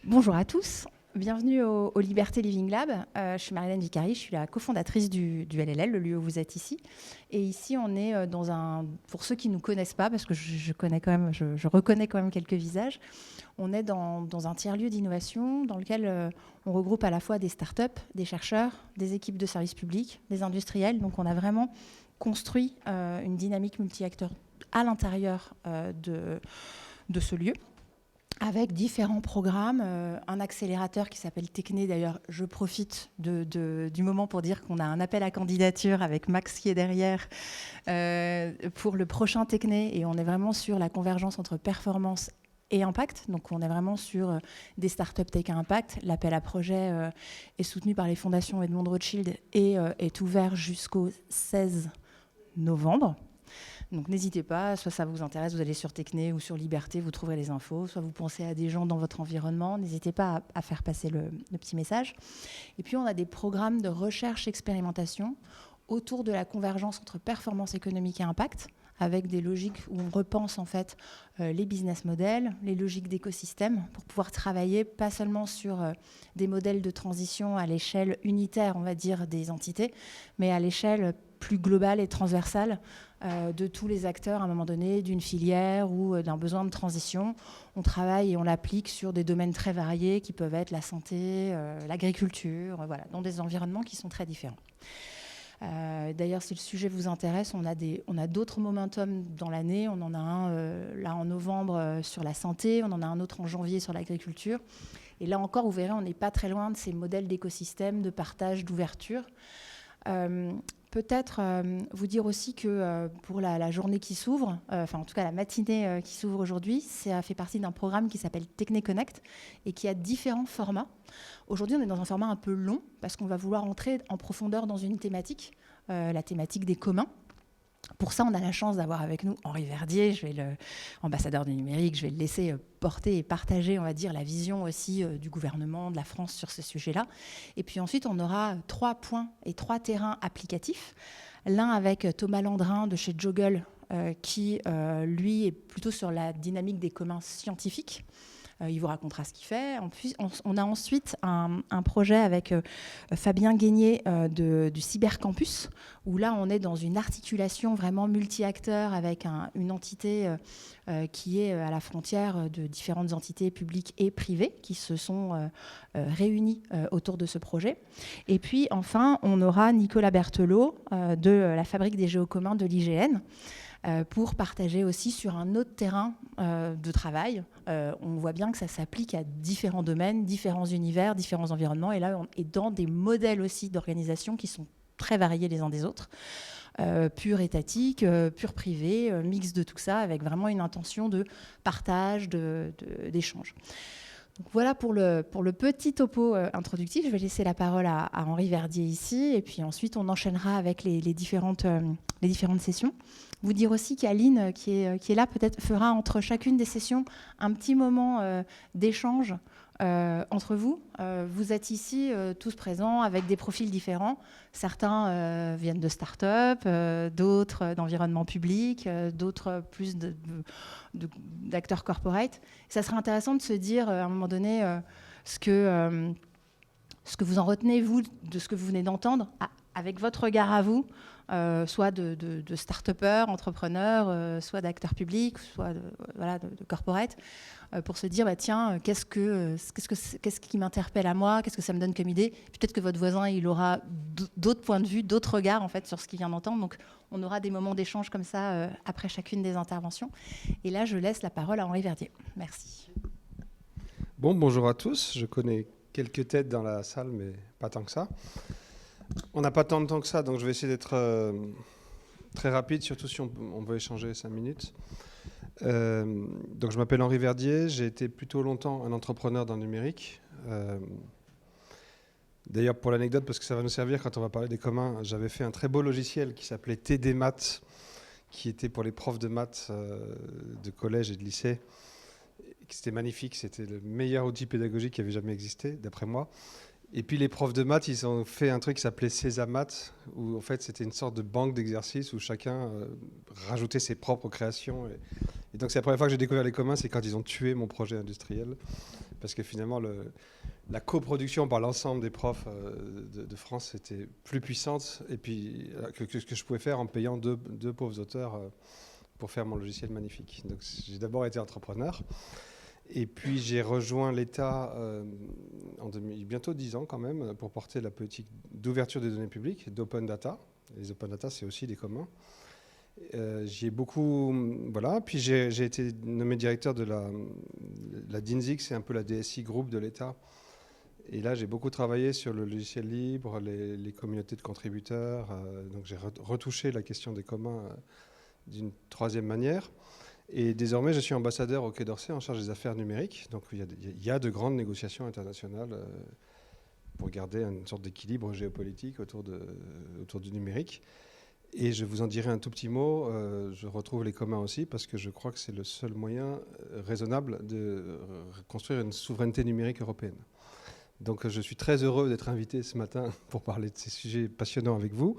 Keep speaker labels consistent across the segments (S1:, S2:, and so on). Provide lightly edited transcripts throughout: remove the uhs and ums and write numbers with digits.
S1: Bonjour à tous, bienvenue au Liberté Living Lab. Je suis Marilène Vicari, je suis la cofondatrice du LLL, le lieu où vous êtes ici. Et ici, on est dans un... Pour ceux qui ne nous connaissent pas, parce que je reconnais quand même quelques visages, on est dans un tiers-lieu d'innovation dans lequel on regroupe à la fois des startups, des chercheurs, des équipes de services publics, des industriels. Donc on a vraiment construit une dynamique multi-acteurs à l'intérieur de ce lieu, avec différents programmes, un accélérateur qui s'appelle Techné. D'ailleurs, je profite du moment pour dire qu'on a un appel à candidature avec Max qui est derrière pour le prochain Techné, et on est vraiment sur la convergence entre performance et impact. Donc on est vraiment sur des startups tech à impact. L'appel à projet est soutenu par les fondations Edmond Rothschild et est ouvert jusqu'au 16 novembre. Donc n'hésitez pas, soit ça vous intéresse, vous allez sur Techné ou sur Liberté, vous trouverez les infos, soit vous pensez à des gens dans votre environnement, n'hésitez pas à faire passer le petit message. Et puis on a des programmes de recherche-expérimentation autour de la convergence entre performance économique et impact, avec des logiques où on repense en fait les business models, les logiques d'écosystème, pour pouvoir travailler pas seulement sur des modèles de transition à l'échelle unitaire, on va dire, des entités, mais à l'échelle plus globale et transversale de tous les acteurs à un moment donné, d'une filière ou d'un besoin de transition. On travaille et on l'applique sur des domaines très variés qui peuvent être la santé, l'agriculture, voilà, dans des environnements qui sont très différents. D'ailleurs, si le sujet vous intéresse, on a d'autres momentum dans l'année. On en a un là en novembre sur la santé, on en a un autre en janvier sur l'agriculture. Et là encore, vous verrez, on n'est pas très loin de ces modèles d'écosystème, de partage, d'ouverture. Peut-être vous dire aussi que pour la journée qui s'ouvre, enfin en tout cas la matinée qui s'ouvre aujourd'hui, ça fait partie d'un programme qui s'appelle Techné Connect et qui a différents formats. Aujourd'hui, on est dans un format un peu long parce qu'on va vouloir entrer en profondeur dans une thématique, la thématique des communs. Pour ça, on a la chance d'avoir avec nous Henri Verdier, ambassadeur du numérique. Je vais le laisser porter et partager, on va dire, la vision aussi du gouvernement, de la France sur ce sujet-là. Et puis ensuite, on aura 3 points et 3 terrains applicatifs. L'un avec Thomas Landrin de chez Joggle, qui, lui, est plutôt sur la dynamique des communs scientifiques. Il vous racontera ce qu'il fait. On a ensuite un projet avec Fabien Guénier du Cybercampus, où là, on est dans une articulation vraiment multi-acteurs avec une entité qui est à la frontière de différentes entités publiques et privées qui se sont réunies autour de ce projet. Et puis, enfin, on aura Nicolas Berthelot de la Fabrique des Géocommuns de l'IGN, pour partager aussi sur un autre terrain de travail. On voit bien que ça s'applique à différents domaines, différents univers, différents environnements, et là, on est dans des modèles aussi d'organisation qui sont très variés les uns des autres, pur étatique, pur privé, mix de tout ça, avec vraiment une intention de partage, d'échange. Donc voilà pour le petit topo introductif. Je vais laisser la parole à Henri Verdier ici, et puis ensuite on enchaînera avec les différentes sessions. Vous dire aussi qu'Aline, qui est là, peut-être fera entre chacune des sessions un petit moment d'échange entre vous. Vous êtes ici tous présents avec des profils différents. Certains viennent de start-up, d'autres d'environnement public, d'autres plus d'acteurs corporate. Ça serait intéressant de se dire à un moment donné ce que vous en retenez, vous, de ce que vous venez d'entendre, avec votre regard à vous, soit de start-upers, entrepreneurs, soit d'acteurs publics, soit de corporate, pour se dire, tiens, qu'est-ce qui m'interpelle à moi, qu'est-ce que ça me donne comme idée. Peut-être que votre voisin, il aura d'autres points de vue, d'autres regards en fait, sur ce qu'il vient d'entendre. Donc, on aura des moments d'échange comme ça après chacune des interventions. Et là, je laisse la parole à Henri Verdier. Merci.
S2: Bonjour à tous. Je connais quelques têtes dans la salle, mais pas tant que ça. On n'a pas tant de temps que ça, donc je vais essayer d'être très rapide, surtout si on veut échanger 5 minutes. Donc je m'appelle Henri Verdier, j'ai été plutôt longtemps un entrepreneur dans le numérique. D'ailleurs, pour l'anecdote, parce que ça va nous servir quand on va parler des communs, j'avais fait un très beau logiciel qui s'appelait TD Maths, qui était pour les profs de maths de collège et de lycée. C'était magnifique, c'était le meilleur outil pédagogique qui avait jamais existé, d'après moi. Et puis les profs de maths, ils ont fait un truc qui s'appelait Césamat, où en fait c'était une sorte de banque d'exercices où chacun rajoutait ses propres créations. Et donc c'est la première fois que j'ai découvert les communs, c'est quand ils ont tué mon projet industriel. Parce que finalement, la coproduction par l'ensemble des profs de France était plus puissante et puis, que ce que je pouvais faire en payant deux pauvres auteurs pour faire mon logiciel magnifique. Donc j'ai d'abord été entrepreneur. Et puis j'ai rejoint l'État bientôt 10 ans quand même, pour porter la politique d'ouverture des données publiques, d'open data. Les open data, c'est aussi des communs. J'y ai beaucoup... Voilà. Puis j'ai été nommé directeur de la DINSIC, c'est un peu la DSI groupe de l'État. Et là, j'ai beaucoup travaillé sur le logiciel libre, les communautés de contributeurs. Donc j'ai retouché la question des communs d'une troisième manière. Et désormais, je suis ambassadeur au Quai d'Orsay en charge des affaires numériques. Donc il y a de grandes négociations internationales pour garder une sorte d'équilibre géopolitique autour du numérique. Et je vous en dirai un tout petit mot. Je retrouve les communs aussi parce que je crois que c'est le seul moyen raisonnable de construire une souveraineté numérique européenne. Donc je suis très heureux d'être invité ce matin pour parler de ces sujets passionnants avec vous.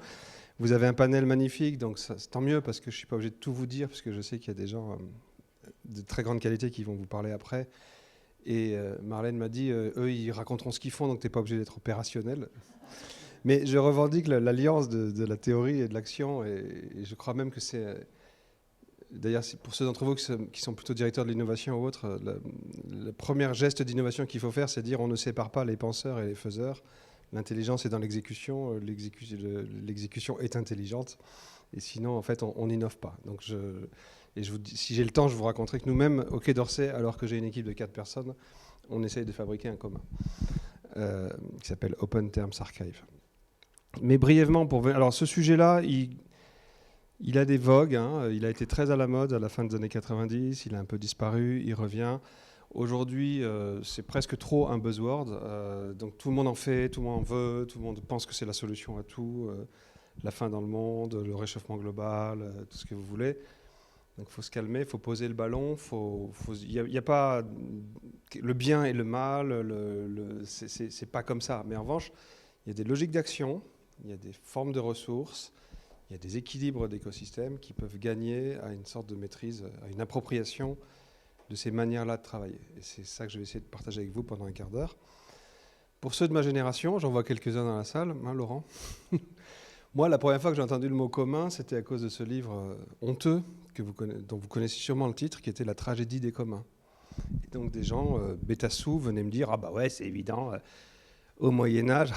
S2: Vous avez un panel magnifique, donc c'est tant mieux parce que je ne suis pas obligé de tout vous dire, parce que je sais qu'il y a des gens de très grande qualité qui vont vous parler après. Et Marlène m'a dit, eux, ils raconteront ce qu'ils font, donc tu n'es pas obligé d'être opérationnel. Mais je revendique l'alliance de la théorie et de l'action, et je crois même que c'est... D'ailleurs, pour ceux d'entre vous qui sont plutôt directeurs de l'innovation ou autres, le premier geste d'innovation qu'il faut faire, c'est dire on ne sépare pas les penseurs et les faiseurs. L'intelligence est dans l'exécution, l'exécution est intelligente, et sinon, en fait, on n'innove pas. Donc si j'ai le temps, je vous raconterai que nous-mêmes, au Quai d'Orsay, alors que j'ai une équipe de 4 personnes, on essaye de fabriquer un commun qui s'appelle Open Terms Archive. Mais brièvement, alors ce sujet-là, il a des vogues, hein. Il a été très à la mode à la fin des années 90, il a un peu disparu, il revient. Aujourd'hui, c'est presque trop un buzzword. Donc tout le monde en fait, tout le monde en veut, tout le monde pense que c'est la solution à tout. La fin dans le monde, le réchauffement global, tout ce que vous voulez. Donc il faut se calmer, il faut poser le ballon. Il y a pas le bien et le mal, c'est pas comme ça. Mais en revanche, il y a des logiques d'action, il y a des formes de ressources, il y a des équilibres d'écosystèmes qui peuvent gagner à une sorte de maîtrise, à une appropriation de ces manières-là de travailler. Et c'est ça que je vais essayer de partager avec vous pendant un quart d'heure. Pour ceux de ma génération, j'en vois quelques-uns dans la salle, hein, Laurent. Moi, la première fois que j'ai entendu le mot commun, c'était à cause de ce livre honteux, dont vous connaissez sûrement le titre, qui était La tragédie des communs. Et donc des gens bêta-sous venaient me dire « Ah bah ouais, c'est évident, au Moyen-Âge,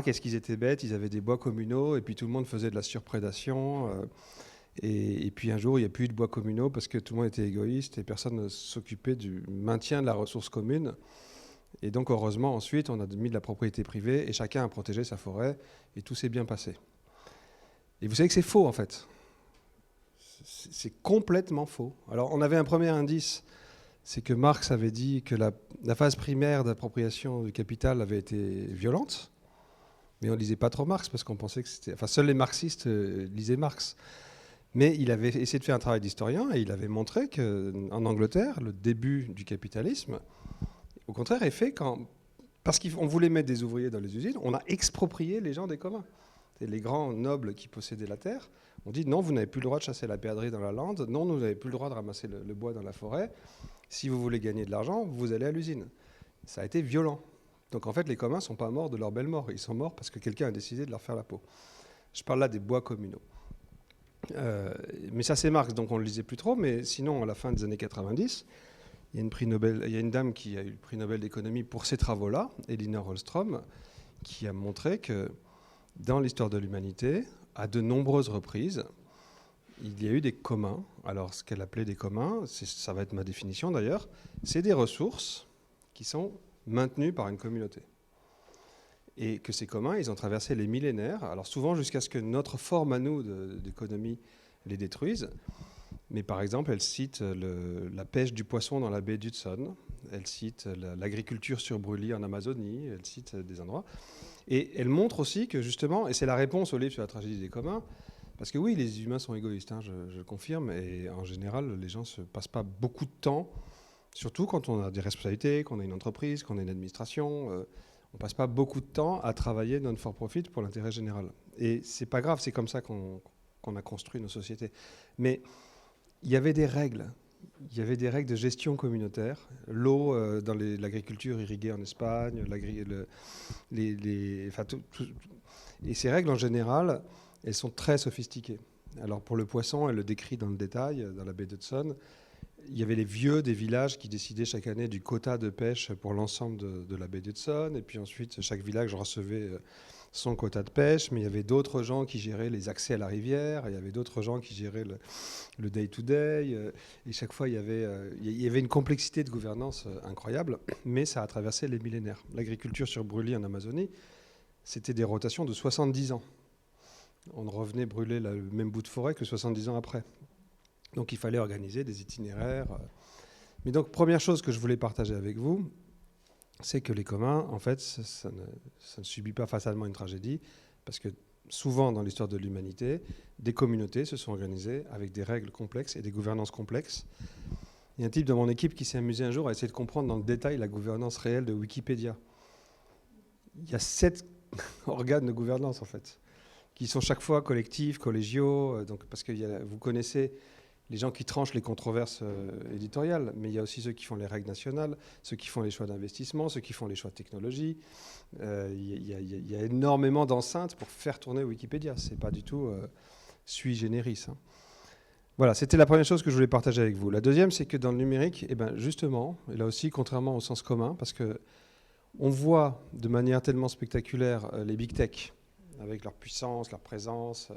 S2: qu'est-ce qu'ils étaient bêtes, ils avaient des bois communaux, et puis tout le monde faisait de la surprédation. Et puis un jour, il n'y a plus eu de bois communaux parce que tout le monde était égoïste et personne ne s'occupait du maintien de la ressource commune. Et donc, heureusement, ensuite, on a mis de la propriété privée et chacun a protégé sa forêt et tout s'est bien passé. Et vous savez que c'est faux, en fait. C'est complètement faux. Alors, on avait un premier indice, c'est que Marx avait dit que la phase primaire d'appropriation du capital avait été violente, mais on ne lisait pas trop Marx parce qu'on pensait que c'était... Enfin, seuls les marxistes lisaient Marx. Mais il avait essayé de faire un travail d'historien et il avait montré qu'en Angleterre, le début du capitalisme, au contraire, est fait parce qu'on voulait mettre des ouvriers dans les usines, on a exproprié les gens des communs. Et les grands nobles qui possédaient la terre ont dit non, vous n'avez plus le droit de chasser la perdrix dans la lande, non, vous n'avez plus le droit de ramasser le bois dans la forêt. Si vous voulez gagner de l'argent, vous allez à l'usine. Ça a été violent. Donc en fait, les communs ne sont pas morts de leur belle mort. Ils sont morts parce que quelqu'un a décidé de leur faire la peau. Je parle là des bois communaux. Mais ça c'est Marx, donc on ne le lisait plus trop, mais sinon à la fin des années 90, il y a une dame qui a eu le prix Nobel d'économie pour ces travaux-là, Elinor Ostrom, qui a montré que dans l'histoire de l'humanité, à de nombreuses reprises, il y a eu des communs. Alors ce qu'elle appelait des communs, ça va être ma définition d'ailleurs, c'est des ressources qui sont maintenues par une communauté. Et que ces communs, ils ont traversé les millénaires, alors souvent jusqu'à ce que notre forme à nous d'économie les détruise. Mais par exemple, elle cite la pêche du poisson dans la baie d'Hudson, elle cite l'agriculture sur brûlis en Amazonie, elle cite des endroits. Et elle montre aussi que justement, et c'est la réponse au livre sur la tragédie des communs, parce que oui, les humains sont égoïstes, hein, je le confirme, et en général, les gens ne se passent pas beaucoup de temps, surtout quand on a des responsabilités, qu'on a une entreprise, qu'on a une administration... on ne passe pas beaucoup de temps à travailler non-for-profit pour l'intérêt général. Et ce n'est pas grave, c'est comme ça qu'on a construit nos sociétés. Mais il y avait des règles. il y avait des règles de gestion communautaire. L'eau dans l'agriculture irriguée en Espagne, et ces règles en général, elles sont très sophistiquées. Alors pour le poisson, elle le décrit dans le détail, dans la baie d'Hudson. Il y avait les vieux des villages qui décidaient chaque année du quota de pêche pour l'ensemble de la baie d'Hudson. Et puis ensuite, chaque village recevait son quota de pêche. Mais il y avait d'autres gens qui géraient les accès à la rivière. Il y avait d'autres gens qui géraient le day-to-day. Et chaque fois, il y avait une complexité de gouvernance incroyable. Mais ça a traversé les millénaires. L'agriculture sur brûlis en Amazonie, c'était des rotations de 70 ans. On revenait brûler le même bout de forêt que 70 ans après. Donc il fallait organiser des itinéraires. Mais donc première chose que je voulais partager avec vous, c'est que les communs, en fait, ça ne subit pas fatalement une tragédie, parce que souvent dans l'histoire de l'humanité, des communautés se sont organisées avec des règles complexes et des gouvernances complexes. Il y a un type dans mon équipe qui s'est amusé un jour à essayer de comprendre dans le détail la gouvernance réelle de Wikipédia. Il y a 7 organes de gouvernance, en fait, qui sont chaque fois collectifs, collégiaux, donc, parce que vous connaissez les gens qui tranchent les controverses éditoriales, mais il y a aussi ceux qui font les règles nationales, ceux qui font les choix d'investissement, ceux qui font les choix de technologie. Il y a énormément d'enceintes pour faire tourner Wikipédia. Ce n'est pas du tout sui generis. Hein. Voilà, c'était la première chose que je voulais partager avec vous. La deuxième, c'est que dans le numérique, justement, et là aussi, contrairement au sens commun, parce qu'on voit de manière tellement spectaculaire les big tech, avec leur puissance, leur présence.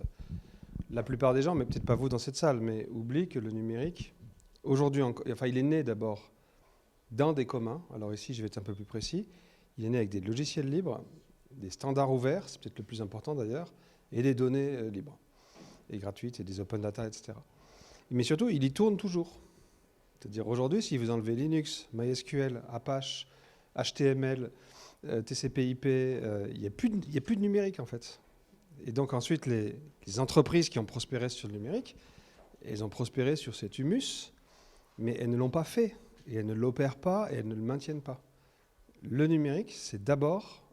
S2: La plupart des gens, mais peut-être pas vous dans cette salle, mais oublient que le numérique, aujourd'hui, il est né d'abord dans des communs. Alors ici, je vais être un peu plus précis. Il est né avec des logiciels libres, des standards ouverts, c'est peut-être le plus important d'ailleurs, et des données libres et gratuites, et des open data, etc. Mais surtout, il y tourne toujours. C'est-à-dire aujourd'hui, si vous enlevez Linux, MySQL, Apache, HTML, TCP/IP, il n'y a plus de numérique en fait. Et donc ensuite, les entreprises qui ont prospéré sur le numérique, elles ont prospéré sur cet humus, mais elles ne l'ont pas fait, et elles ne l'opèrent pas, et elles ne le maintiennent pas. Le numérique, c'est d'abord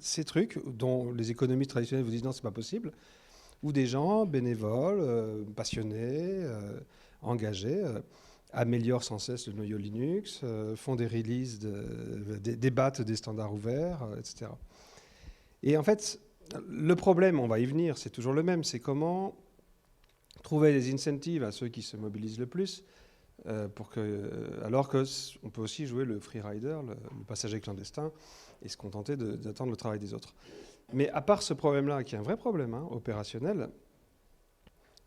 S2: ces trucs dont les économistes traditionnels vous disent non, c'est pas possible, où des gens bénévoles, passionnés, engagés, améliorent sans cesse le noyau Linux, font des releases, débattent des standards ouverts, etc. Et en fait, le problème, on va y venir, c'est toujours le même, c'est comment trouver des incentives à ceux qui se mobilisent le plus, alors qu'on peut aussi jouer le freerider, le passager clandestin, et se contenter d'attendre le travail des autres. Mais à part ce problème-là, qui est un vrai problème opérationnel,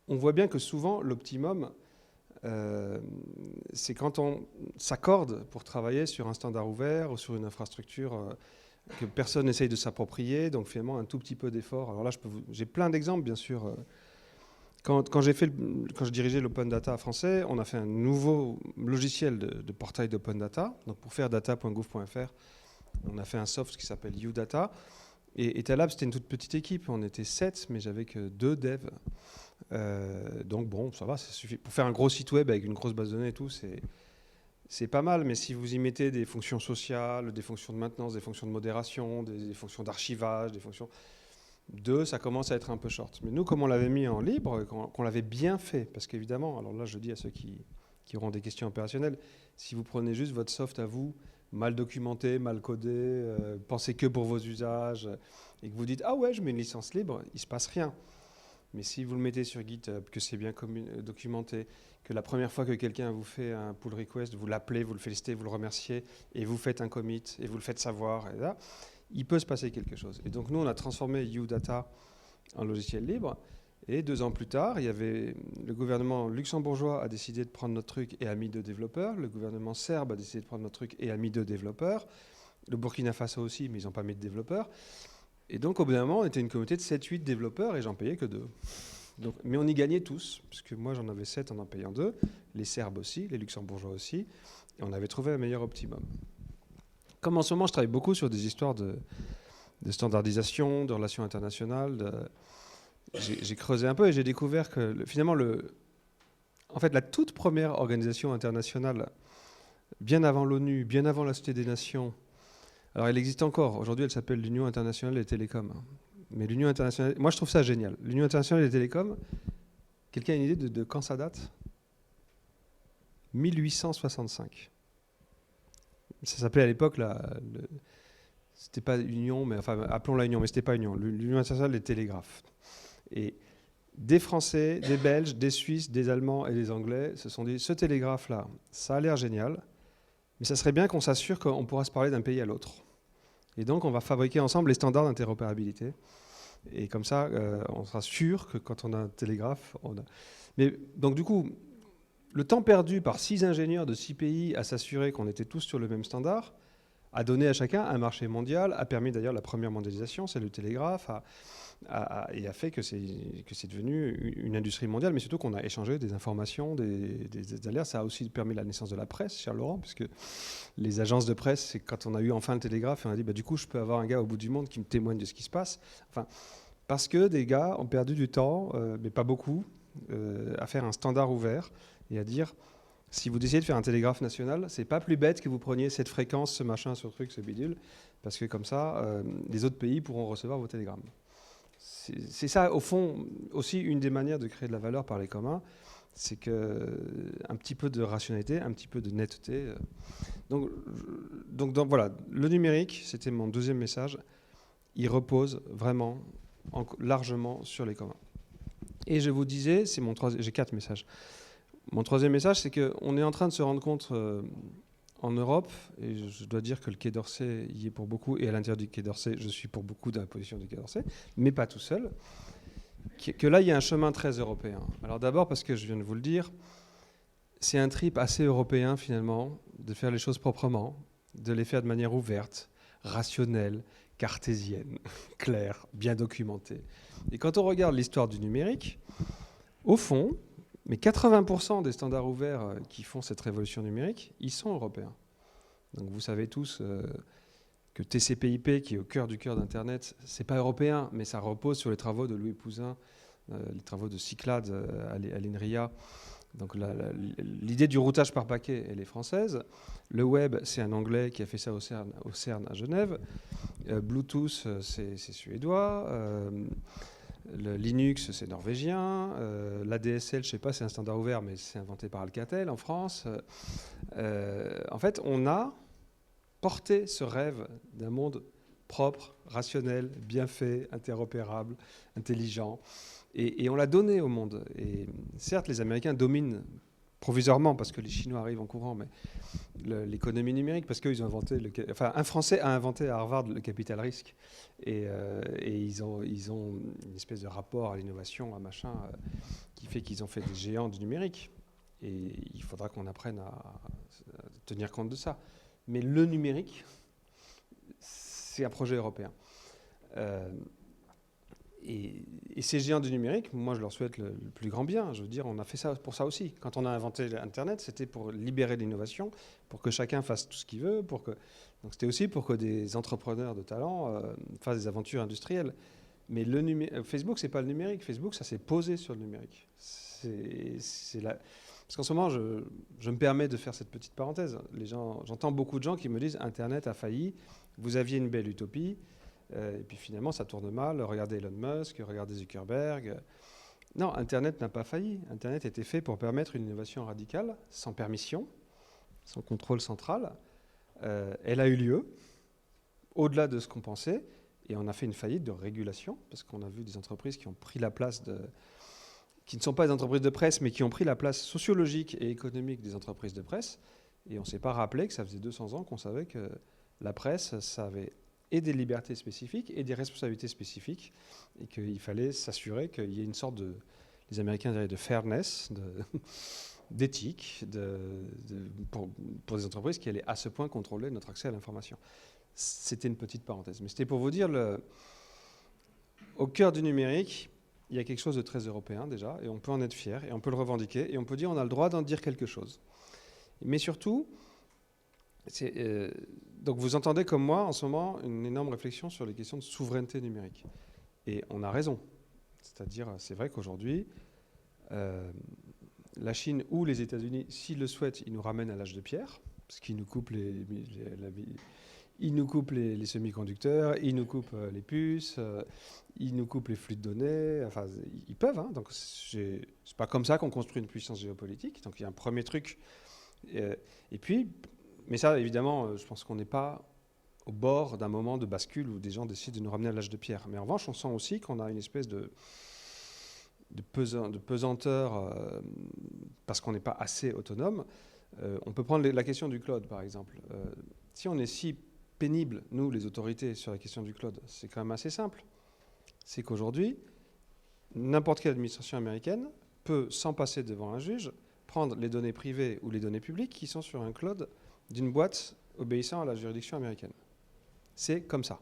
S2: on voit bien que souvent, l'optimum, c'est quand on s'accorde pour travailler sur un standard ouvert ou sur une infrastructure que personne n'essaye de s'approprier, donc finalement un tout petit peu d'effort. Alors là, j'ai plein d'exemples, bien sûr. Quand je dirigeais l'open data français, on a fait un nouveau logiciel de portail d'open data. Donc pour faire data.gouv.fr, on a fait un soft qui s'appelle UData. Et Etalab, c'était une toute petite équipe. On était 7, mais j'avais que 2 devs. Donc bon, ça va, ça suffit. Pour faire un gros site web avec une grosse base de données et tout, c'est pas mal, mais si vous y mettez des fonctions sociales, des fonctions de maintenance, des fonctions de modération, des fonctions d'archivage, des fonctions... ça commence à être un peu short. Mais nous, comme on l'avait mis en libre, qu'on l'avait bien fait, parce qu'évidemment, alors là je dis à ceux qui auront des questions opérationnelles, si vous prenez juste votre soft à vous, mal documenté, mal codé, pensez que pour vos usages, et que vous dites « Ah ouais, je mets une licence libre », il ne se passe rien. Mais si vous le mettez sur GitHub, que c'est bien documenté, que la première fois que quelqu'un vous fait un pull request, vous l'appelez, vous le félicitez, vous le remerciez, et vous faites un commit, et vous le faites savoir, et là, il peut se passer quelque chose. Et donc nous, on a transformé UData en logiciel libre, et 2 ans plus tard, le gouvernement luxembourgeois a décidé de prendre notre truc et a mis 2 développeurs, le gouvernement serbe a décidé de prendre notre truc et a mis 2 développeurs, le Burkina Faso aussi, mais ils n'ont pas mis de développeurs. Et donc, au bout d'un moment, on était une communauté de 7-8 développeurs et j'en payais que 2. Donc, mais on y gagnait tous, parce que moi, j'en avais 7 en payant 2, les Serbes aussi, les Luxembourgeois aussi, et on avait trouvé un meilleur optimum. Comme en ce moment, je travaille beaucoup sur des histoires de standardisation, de relations internationales, j'ai creusé un peu et j'ai découvert que finalement, en fait, la toute première organisation internationale, bien avant l'ONU, bien avant la Société des Nations, alors elle existe encore, aujourd'hui elle s'appelle l'Union internationale des télécoms. Mais l'Union internationale, moi je trouve ça génial. L'Union internationale des télécoms, quelqu'un a une idée de quand ça date ? 1865. Ça s'appelait à l'époque c'était pas Union, mais enfin appelons-la Union, mais c'était pas Union. L'Union internationale des télégraphes. Et des Français, des Belges, des Suisses, des Allemands et des Anglais se sont dit ce télégraphe-là, ça a l'air génial, mais ça serait bien qu'on s'assure qu'on pourra se parler d'un pays à l'autre. Et donc on va fabriquer ensemble les standards d'interopérabilité. Et comme ça, on sera sûr que quand on a un télégraphe, Mais donc du coup, le temps perdu par 6 ingénieurs de 6 pays à s'assurer qu'on était tous sur le même standard a donné à chacun un marché mondial, a permis d'ailleurs la première mondialisation, c'est le télégraphe, et a fait que c'est devenu une industrie mondiale, mais surtout qu'on a échangé des informations, des alertes. Ça a aussi permis la naissance de la presse, cher Laurent, puisque les agences de presse, c'est quand on a eu enfin le télégraphe, et on a dit, du coup, je peux avoir un gars au bout du monde qui me témoigne de ce qui se passe. Enfin, parce que des gars ont perdu du temps, mais pas beaucoup, à faire un standard ouvert et à dire... Si vous décidez de faire un télégraphe national, c'est pas plus bête que vous preniez cette fréquence, ce machin, ce truc, ce bidule, parce que comme ça, les autres pays pourront recevoir vos télégrammes. C'est ça, au fond, aussi une des manières de créer de la valeur par les communs, c'est un petit peu de rationalité, un petit peu de netteté. Donc voilà, le numérique, c'était mon deuxième message, il repose vraiment largement sur les communs. Et je vous disais, c'est mon troisième, j'ai 4 messages. Mon troisième message, c'est qu'on est en train de se rendre compte en Europe, et je dois dire que le Quai d'Orsay y est pour beaucoup, et à l'intérieur du Quai d'Orsay, je suis pour beaucoup de la position du Quai d'Orsay, mais pas tout seul, que là, il y a un chemin très européen. Alors d'abord, parce que je viens de vous le dire, c'est un trip assez européen, finalement, de faire les choses proprement, de les faire de manière ouverte, rationnelle, cartésienne, claire, bien documentée. Et quand on regarde l'histoire du numérique, au fond... Mais 80% des standards ouverts qui font cette révolution numérique, ils sont européens. Donc vous savez tous que TCP/IP, qui est au cœur du cœur d'Internet, c'est pas européen, mais ça repose sur les travaux de Louis Pouzin, les travaux de Cyclades à l'INRIA. Donc l'idée du routage par paquet, elle est française. Le web, c'est un Anglais qui a fait ça au CERN à Genève. Bluetooth, c'est suédois. Le Linux, c'est norvégien. L'ADSL, je ne sais pas, c'est un standard ouvert, mais c'est inventé par Alcatel en France. En fait, on a porté ce rêve d'un monde propre, rationnel, bien fait, interopérable, intelligent. Et on l'a donné au monde. Et certes, les Américains dominent provisoirement, parce que les Chinois arrivent en courant, mais l'économie numérique, parce qu'ils ont inventé... un Français a inventé à Harvard le capital risque. Et ils ont une espèce de rapport à l'innovation, à machin, qui fait qu'ils ont fait des géants du numérique. Et il faudra qu'on apprenne à tenir compte de ça. Mais le numérique, c'est un projet européen. Et ces géants du numérique, moi je leur souhaite le plus grand bien. Je veux dire, on a fait ça pour ça aussi. Quand on a inventé Internet, c'était pour libérer l'innovation, pour que chacun fasse tout ce qu'il veut. Donc c'était aussi pour que des entrepreneurs de talent fassent des aventures industrielles. Mais Facebook, c'est pas le numérique. Facebook, ça s'est posé sur le numérique. Parce qu'en ce moment, je me permets de faire cette petite parenthèse. J'entends beaucoup de gens qui me disent Internet a failli, vous aviez une belle utopie. Et puis finalement, ça tourne mal. Regardez Elon Musk, regardez Zuckerberg. Non, Internet n'a pas failli. Internet était fait pour permettre une innovation radicale, sans permission, sans contrôle central. Elle a eu lieu, au-delà de ce qu'on pensait, et on a fait une faillite de régulation, parce qu'on a vu des entreprises qui ont pris la place qui ne sont pas des entreprises de presse, mais qui ont pris la place sociologique et économique des entreprises de presse. Et on ne s'est pas rappelé que ça faisait 200 ans qu'on savait que la presse, ça avait et des libertés spécifiques et des responsabilités spécifiques, et qu'il fallait s'assurer qu'il y ait une sorte les Américains diraient de fairness, d'éthique, pour des entreprises qui allaient à ce point contrôler notre accès à l'information. C'était une petite parenthèse, mais c'était pour vous dire, au cœur du numérique, il y a quelque chose de très européen déjà, et on peut en être fier, et on peut le revendiquer, et on peut dire on a le droit d'en dire quelque chose. Mais surtout, donc vous entendez comme moi en ce moment une énorme réflexion sur les questions de souveraineté numérique. Et on a raison. C'est-à-dire, c'est vrai qu'aujourd'hui, la Chine ou les États-Unis, s'ils le souhaitent, ils nous ramènent à l'âge de pierre, parce qu'ils nous coupent ils nous coupent les semi-conducteurs, ils nous coupent les puces, ils nous coupent les flux de données. Enfin, ils peuvent. Hein, donc c'est pas comme ça qu'on construit une puissance géopolitique. Donc il y a un premier truc Et puis, mais ça, évidemment, je pense qu'on n'est pas au bord d'un moment de bascule où des gens décident de nous ramener à l'âge de pierre. Mais en revanche, on sent aussi qu'on a une espèce de pesanteur parce qu'on n'est pas assez autonome. On peut prendre la question du cloud, par exemple. Si on est si pénible, nous, les autorités, sur la question du cloud, c'est quand même assez simple. C'est qu'aujourd'hui, n'importe quelle administration américaine peut, sans passer devant un juge, prendre les données privées ou les données publiques qui sont sur un cloud d'une boîte obéissant à la juridiction américaine. C'est comme ça.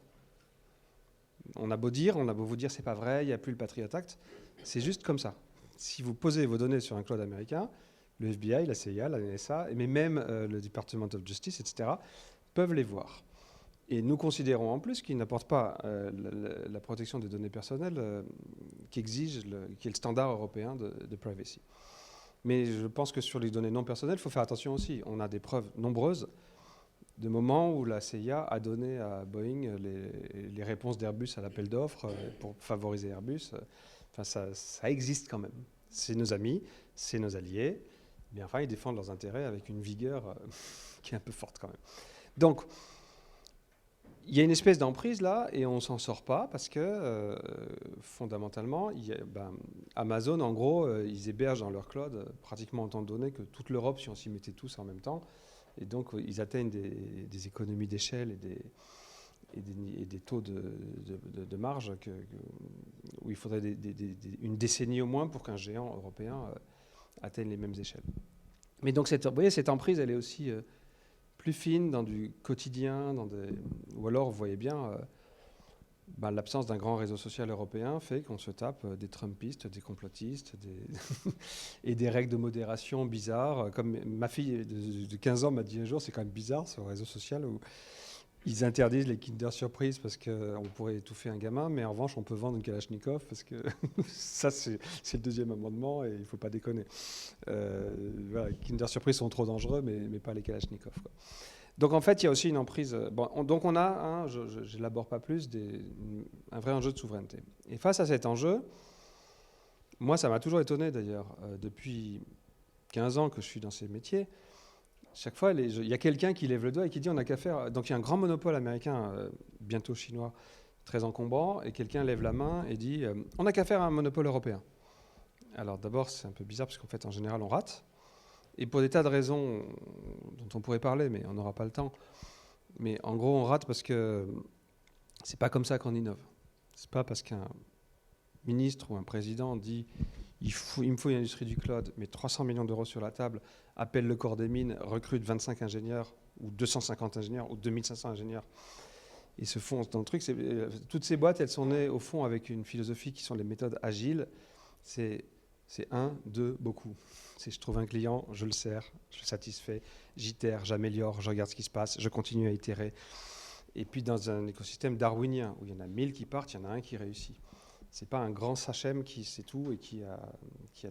S2: On a beau vous dire c'est pas vrai, il n'y a plus le Patriot Act, c'est juste comme ça. Si vous posez vos données sur un cloud américain, le FBI, la CIA, la NSA, mais même le Department of Justice, etc., peuvent les voir. Et nous considérons en plus qu'ils n'apportent pas la protection des données personnelles qui est le standard européen de privacy. Mais je pense que sur les données non personnelles, il faut faire attention aussi. On a des preuves nombreuses de moments où la CIA a donné à Boeing les réponses d'Airbus à l'appel d'offres pour favoriser Airbus. Enfin, ça existe quand même. C'est nos amis, c'est nos alliés. Mais enfin, ils défendent leurs intérêts avec une vigueur qui est un peu forte quand même. Donc, il y a une espèce d'emprise là, et on ne s'en sort pas parce que, fondamentalement, Amazon, en gros, ils hébergent dans leur cloud pratiquement autant de données que toute l'Europe si on s'y mettait tous en même temps. Et donc, ils atteignent des économies d'échelle et des taux de marge où il faudrait une décennie au moins pour qu'un géant européen atteigne les mêmes échelles. Mais donc, vous voyez, cette emprise, elle est aussi plus fine dans du quotidien, ou alors, vous voyez bien, l'absence d'un grand réseau social européen fait qu'on se tape des Trumpistes, des complotistes, et des règles de modération bizarres. Comme ma fille de 15 ans m'a dit un jour, c'est quand même bizarre ce réseau social où ils interdisent les Kinder Surprise parce qu'on pourrait étouffer un gamin, mais en revanche, on peut vendre une Kalachnikov parce que ça, c'est le deuxième amendement et il ne faut pas déconner. Voilà, les Kinder Surprise sont trop dangereux, mais pas les Kalachnikov, quoi. Donc en fait, il y a aussi une emprise. Donc on a, je n'élabore pas plus, un vrai enjeu de souveraineté. Et face à cet enjeu, moi, ça m'a toujours étonné d'ailleurs, depuis 15 ans que je suis dans ces métiers. Chaque fois, il y a quelqu'un qui lève le doigt et qui dit on n'a qu'à faire. Donc il y a un grand monopole américain, bientôt chinois, très encombrant, et quelqu'un lève la main et dit on n'a qu'à faire un monopole européen. Alors d'abord, c'est un peu bizarre parce qu'en fait, en général, on rate. Et pour des tas de raisons dont on pourrait parler, mais on n'aura pas le temps. Mais en gros, on rate parce que c'est pas comme ça qu'on innove. C'est pas parce qu'un ministre ou un président dit il me faut une industrie du cloud, met 300 millions d'euros sur la table, appelle le corps des mines, recrute 25 ingénieurs, ou 250 ingénieurs, ou 2500 ingénieurs, et se foncent dans le truc. Toutes ces boîtes, elles sont nées au fond avec une philosophie qui sont les méthodes agiles. C'est 1, 2, beaucoup. Je trouve un client, je le sers, je le satisfais, j'itère, j'améliore, je regarde ce qui se passe, je continue à itérer. Et puis dans un écosystème darwinien, où il y en a 1000 qui partent, il y en a un qui réussit. Ce n'est pas un grand Sachem qui sait tout et qui a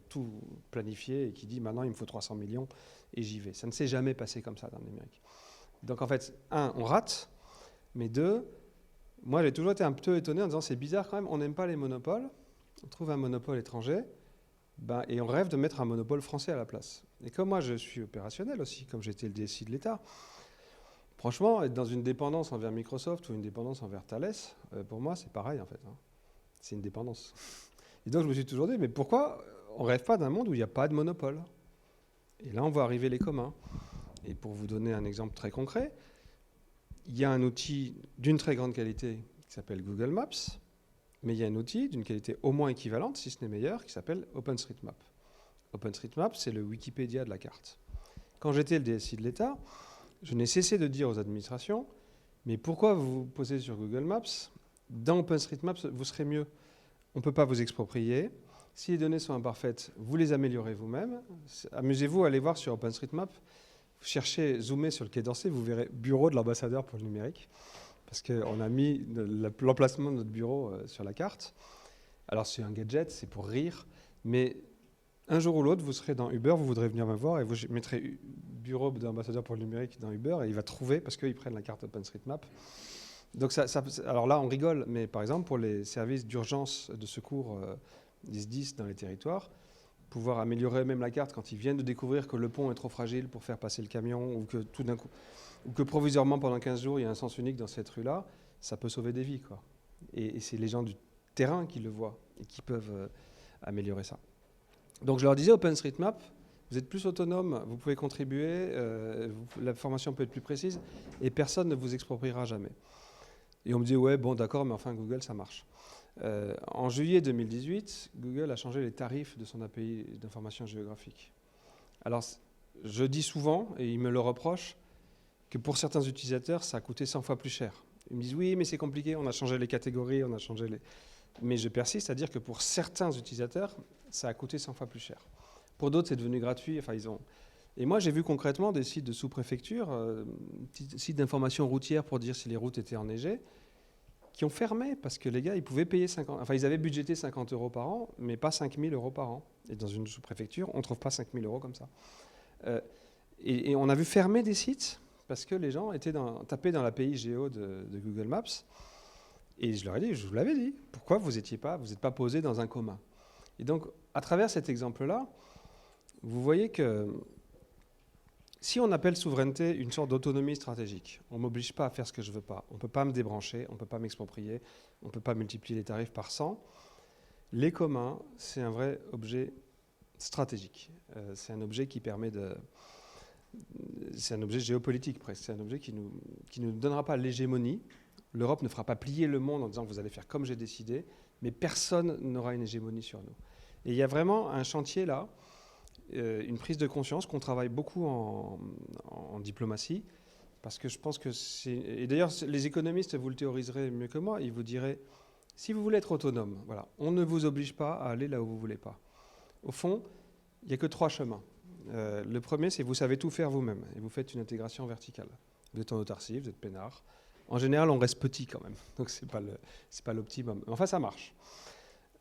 S2: tout planifié et qui dit maintenant il me faut 300 millions et j'y vais. Ça ne s'est jamais passé comme ça dans le numérique. Donc en fait, 1, on rate, mais 2, moi j'ai toujours été un peu étonné en disant c'est bizarre quand même, on n'aime pas les monopoles, on trouve un monopole étranger, et on rêve de mettre un monopole français à la place. Et comme moi je suis opérationnel aussi, comme j'étais le DSI de l'État, franchement, être dans une dépendance envers Microsoft ou une dépendance envers Thales, pour moi c'est pareil en fait. C'est une dépendance. Et donc je me suis toujours dit, mais pourquoi on ne rêve pas d'un monde où il n'y a pas de monopole? Et là on voit arriver les communs. Et pour vous donner un exemple très concret, il y a un outil d'une très grande qualité qui s'appelle Google Maps, mais il y a un outil d'une qualité au moins équivalente, si ce n'est meilleure, qui s'appelle OpenStreetMap. OpenStreetMap, c'est le Wikipédia de la carte. Quand j'étais le DSI de l'État, je n'ai cessé de dire aux administrations, mais pourquoi vous vous posez sur Google Maps? Dans OpenStreetMap, vous serez mieux. On ne peut pas vous exproprier. Si les données sont imparfaites, vous les améliorez vous-même. Amusez-vous à aller voir sur OpenStreetMap. Cherchez, zoomez sur le Quai d'Orsay, vous verrez bureau de l'ambassadeur pour le numérique. Parce qu'on a mis l'emplacement de notre bureau sur la carte. Alors c'est un gadget, c'est pour rire. Mais un jour ou l'autre, vous serez dans Uber, vous voudrez venir me voir et vous mettrez bureau de l'ambassadeur pour le numérique dans Uber et il va trouver parce qu'ils prennent la carte OpenStreetMap. Donc alors là, on rigole, mais par exemple, pour les services d'urgence de secours des SDIS dans les territoires, pouvoir améliorer même la carte quand ils viennent de découvrir que le pont est trop fragile pour faire passer le camion, ou que tout d'un coup, ou que provisoirement pendant 15 jours il y a un sens unique dans cette rue-là, ça peut sauver des vies, quoi. Et c'est les gens du terrain qui le voient et qui peuvent améliorer ça. Donc je leur disais, OpenStreetMap, vous êtes plus autonome, vous pouvez contribuer, la formation peut être plus précise, et personne ne vous expropriera jamais. Et on me dit, ouais, bon, d'accord, mais enfin, Google, ça marche. En juillet 2018, Google a changé les tarifs de son API d'information géographique. Alors, je dis souvent, et ils me le reprochent, que pour certains utilisateurs, ça a coûté 100 fois plus cher. Ils me disent, oui, mais c'est compliqué, on a changé les catégories, on a changé les... Mais je persiste à dire que pour certains utilisateurs, ça a coûté 100 fois plus cher. Pour d'autres, c'est devenu gratuit. Enfin, ils ont... Et moi, j'ai vu concrètement des sites de sous-préfecture, sites d'information routière pour dire si les routes étaient enneigées, qui ont fermé parce que les gars, ils pouvaient payer 50... Enfin, ils avaient budgété 50 € par an, mais pas 5 000 € par an. Et dans une sous-préfecture, on ne trouve pas 5 000 € comme ça. Et on a vu fermer des sites parce que les gens étaient tapés dans l'API Géo de Google Maps. Et je leur ai dit, je vous l'avais dit, pourquoi vous n'êtes pas posé dans un commun? Et donc, à travers cet exemple-là, vous voyez que si on appelle souveraineté une sorte d'autonomie stratégique, on ne m'oblige pas à faire ce que je ne veux pas, on ne peut pas me débrancher, on ne peut pas m'exproprier, on ne peut pas multiplier les tarifs par 100. Les communs, c'est un vrai objet stratégique. C'est un objet qui permet de... C'est un objet géopolitique presque, c'est un objet qui ne nous donnera pas l'hégémonie. L'Europe ne fera pas plier le monde en disant vous allez faire comme j'ai décidé, mais personne n'aura une hégémonie sur nous. Et il y a vraiment un chantier là, une prise de conscience qu'on travaille beaucoup en diplomatie, parce que je pense que c'est... Et d'ailleurs, les économistes, vous le théoriserez mieux que moi, ils vous diraient, si vous voulez être autonome, voilà, on ne vous oblige pas à aller là où vous ne voulez pas. Au fond, il n'y a que 3 chemins. Le premier, c'est que vous savez tout faire vous-même, et vous faites une intégration verticale. Vous êtes en autarcie, vous êtes peinard. En général, on reste petit quand même, donc ce n'est pas l'optimum. Enfin, ça marche.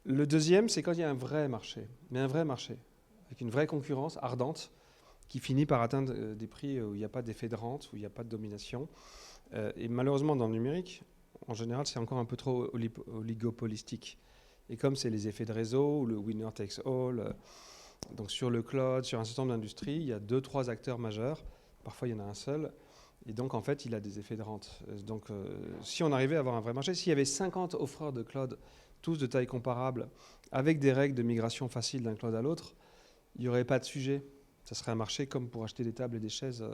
S2: Le deuxième, c'est quand il y a un vrai marché, mais un vrai marché, avec une vraie concurrence ardente, qui finit par atteindre des prix où il n'y a pas d'effet de rente, où il n'y a pas de domination. Et malheureusement, dans le numérique, en général, c'est encore un peu trop oligopolistique. Et comme c'est les effets de réseau, ou le winner takes all, donc sur le cloud, sur un certain nombre d'industries, il y a 2-3 acteurs majeurs, parfois il y en a un seul, et donc en fait il a des effets de rente. Donc si on arrivait à avoir un vrai marché, s'il y avait 50 offreurs de cloud, tous de taille comparable, avec des règles de migration faciles d'un cloud à l'autre, il n'y aurait pas de sujet. Ça serait un marché comme pour acheter des tables et des chaises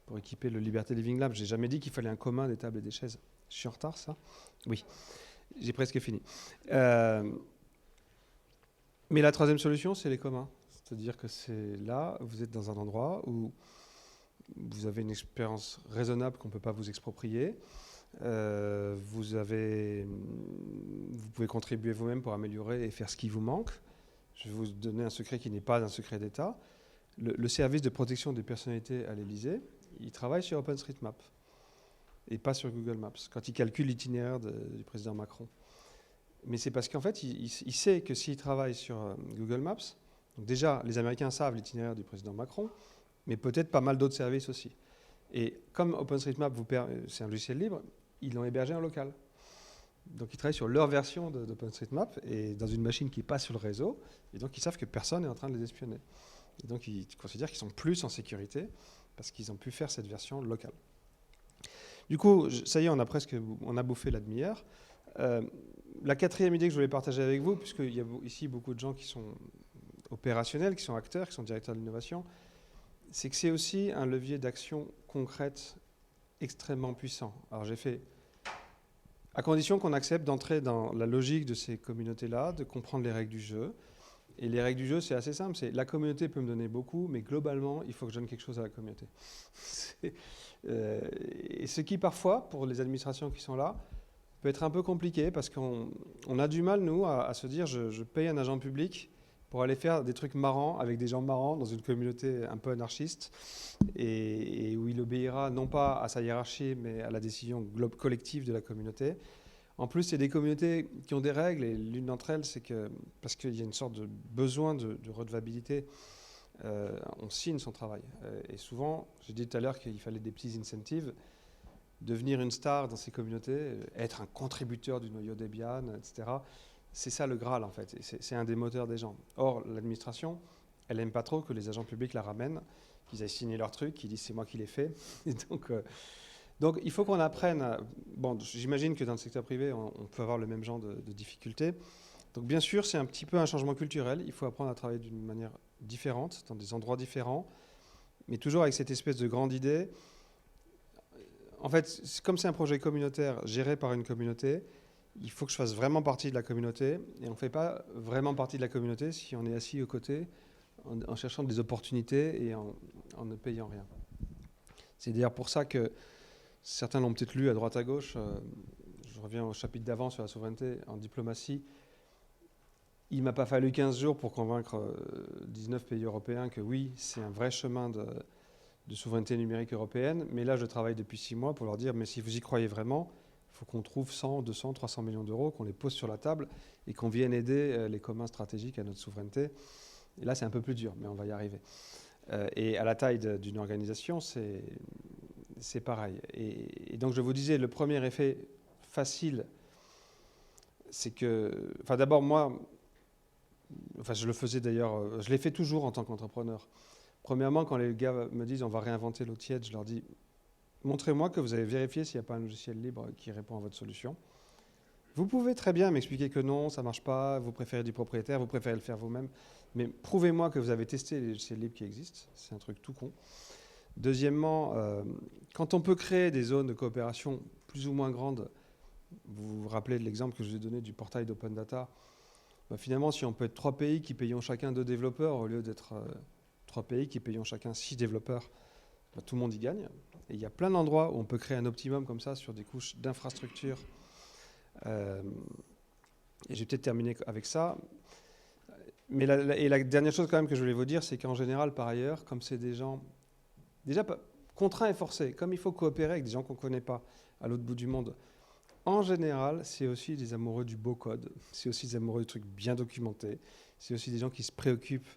S2: pour équiper le Liberty Living Lab. J'ai jamais dit qu'il fallait un commun des tables et des chaises. Je suis en retard, ça? Oui, j'ai presque fini. Mais la troisième solution, c'est les communs. C'est-à-dire que c'est là, vous êtes dans un endroit où vous avez une expérience raisonnable qu'on ne peut pas vous exproprier. Vous pouvez contribuer vous-même pour améliorer et faire ce qui vous manque. Je vais vous donner un secret qui n'est pas un secret d'État. Le service de protection des personnalités à l'Élysée, il travaille sur OpenStreetMap et pas sur Google Maps, quand il calcule l'itinéraire du président Macron. Mais c'est parce qu'en fait, il sait que s'il travaille sur Google Maps, donc déjà, les Américains savent l'itinéraire du président Macron, mais peut-être pas mal d'autres services aussi. Et comme OpenStreetMap, c'est un logiciel libre, ils l'ont hébergé en local. Donc ils travaillent sur leur version d'OpenStreetMap et dans une machine qui n'est pas sur le réseau, et donc ils savent que personne n'est en train de les espionner. Et donc ils considèrent qu'ils sont plus en sécurité parce qu'ils ont pu faire cette version locale. Du coup, ça y est, on a bouffé la demi-heure. La quatrième idée que je voulais partager avec vous, puisqu'il y a ici beaucoup de gens qui sont opérationnels, qui sont acteurs, qui sont directeurs de l'innovation, c'est que c'est aussi un levier d'action concrète extrêmement puissant. Alors j'ai fait, à condition qu'on accepte d'entrer dans la logique de ces communautés-là, de comprendre les règles du jeu. Et les règles du jeu, c'est assez simple, c'est la communauté peut me donner beaucoup, mais globalement, il faut que je donne quelque chose à la communauté. Et ce qui parfois, pour les administrations qui sont là, peut être un peu compliqué parce qu'on a du mal, nous, à se dire je paye un agent public pour aller faire des trucs marrants avec des gens marrants dans une communauté un peu anarchiste et où il obéira non pas à sa hiérarchie mais à la décision collective de la communauté. En plus, c'est des communautés qui ont des règles et l'une d'entre elles, c'est que parce qu'il y a une sorte de besoin de redevabilité, on signe son travail. Et souvent, j'ai dit tout à l'heure qu'il fallait des petits incentives. Devenir une star dans ces communautés, être un contributeur du noyau Debian, etc. C'est ça le Graal, en fait. C'est un des moteurs des gens. Or, l'administration, elle n'aime pas trop que les agents publics la ramènent, qu'ils aillent signer leur truc, qu'ils disent c'est moi qui l'ai fait. Et donc, il faut qu'on apprenne. Bon, j'imagine que dans le secteur privé, on peut avoir le même genre de difficultés. Donc, bien sûr, c'est un petit peu un changement culturel. Il faut apprendre à travailler d'une manière différente, dans des endroits différents, mais toujours avec cette espèce de grande idée. En fait, comme c'est un projet communautaire géré par une communauté, il faut que je fasse vraiment partie de la communauté. Et on ne fait pas vraiment partie de la communauté si on est assis aux côtés en cherchant des opportunités et en ne payant rien. C'est d'ailleurs pour ça que certains l'ont peut-être lu à droite à gauche. Je reviens au chapitre d'avant sur la souveraineté en diplomatie. Il ne m'a pas fallu 15 jours pour convaincre 19 pays européens que oui, c'est un vrai chemin de souveraineté numérique européenne. Mais là, je travaille depuis 6 mois pour leur dire, mais si vous y croyez vraiment, il faut qu'on trouve 100, 200, 300 millions d'euros, qu'on les pose sur la table et qu'on vienne aider les communs stratégiques à notre souveraineté. Et là, c'est un peu plus dur, mais on va y arriver. Et à la taille d'une organisation, c'est pareil. Et donc, je vous disais, le premier effet facile, c'est que... Enfin, d'abord, moi... Enfin, je le faisais d'ailleurs... Je l'ai fait toujours en tant qu'entrepreneur. Premièrement, quand les gars me disent « on va réinventer l'eau tiède », je leur dis « montrez-moi que vous avez vérifié s'il n'y a pas un logiciel libre qui répond à votre solution. » Vous pouvez très bien m'expliquer que non, ça ne marche pas, vous préférez du propriétaire, vous préférez le faire vous-même, mais prouvez-moi que vous avez testé les logiciels libres qui existent. C'est un truc tout con. Deuxièmement, quand on peut créer des zones de coopération plus ou moins grandes, vous vous rappelez de l'exemple que je vous ai donné du portail d'Open Data, finalement, si on peut être 3 pays qui payons chacun 2 développeurs au lieu d'être 3 pays qui payons chacun 6 développeurs, tout le monde y gagne. Et il y a plein d'endroits où on peut créer un optimum comme ça sur des couches d'infrastructure. Et je vais peut-être terminer avec ça. Mais la dernière chose quand même que je voulais vous dire, c'est qu'en général, par ailleurs, comme c'est des gens déjà contraints et forcés, comme il faut coopérer avec des gens qu'on ne connaît pas à l'autre bout du monde, en général, c'est aussi des amoureux du beau code, c'est aussi des amoureux de trucs bien documentés, c'est aussi des gens qui se préoccupent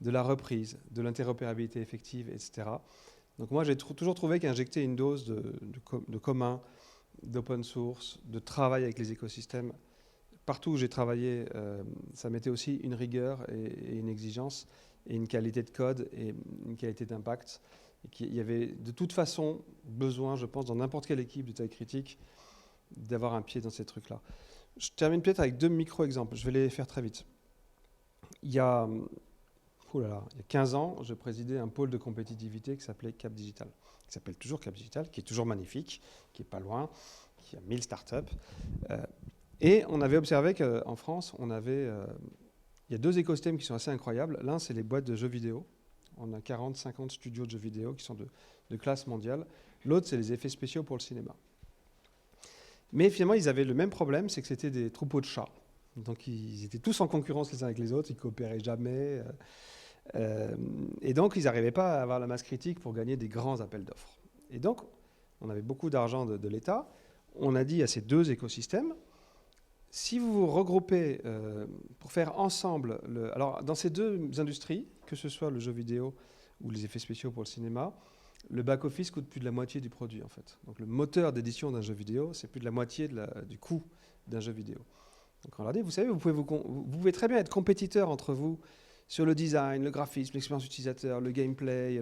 S2: de la reprise, de l'interopérabilité effective, etc. Donc moi, j'ai toujours trouvé qu'injecter une dose de commun, d'open source, de travail avec les écosystèmes, partout où j'ai travaillé, ça mettait aussi une rigueur et une exigence, et une qualité de code et une qualité d'impact. Il y avait de toute façon besoin, je pense, dans n'importe quelle équipe de taille critique, d'avoir un pied dans ces trucs-là. Je termine peut-être avec 2 micro-exemples, je vais les faire très vite. Il y a 15 ans, je présidais un pôle de compétitivité qui s'appelait Cap Digital, qui s'appelle toujours Cap Digital, qui est toujours magnifique, qui n'est pas loin, qui a 1000 startups. Et on avait observé qu'en France, il y a 2 écosystèmes qui sont assez incroyables. L'un, c'est les boîtes de jeux vidéo. On a 40-50 studios de jeux vidéo qui sont de classe mondiale. L'autre, c'est les effets spéciaux pour le cinéma. Mais finalement, ils avaient le même problème, c'est que c'était des troupeaux de chats. Donc, ils étaient tous en concurrence les uns avec les autres, ils ne coopéraient jamais. Et donc, ils n'arrivaient pas à avoir la masse critique pour gagner des grands appels d'offres. Et donc, on avait beaucoup d'argent de l'État. On a dit à ces 2 écosystèmes, si vous vous regroupez pour faire ensemble... Alors, dans ces 2 industries, que ce soit le jeu vidéo ou les effets spéciaux pour le cinéma, le back-office coûte plus de la moitié du produit, en fait. Donc, le moteur d'édition d'un jeu vidéo, c'est plus de la moitié du coût d'un jeu vidéo. Donc, on leur dit, vous savez, vous pouvez très bien être compétiteurs entre vous sur le design, le graphisme, l'expérience utilisateur, le gameplay,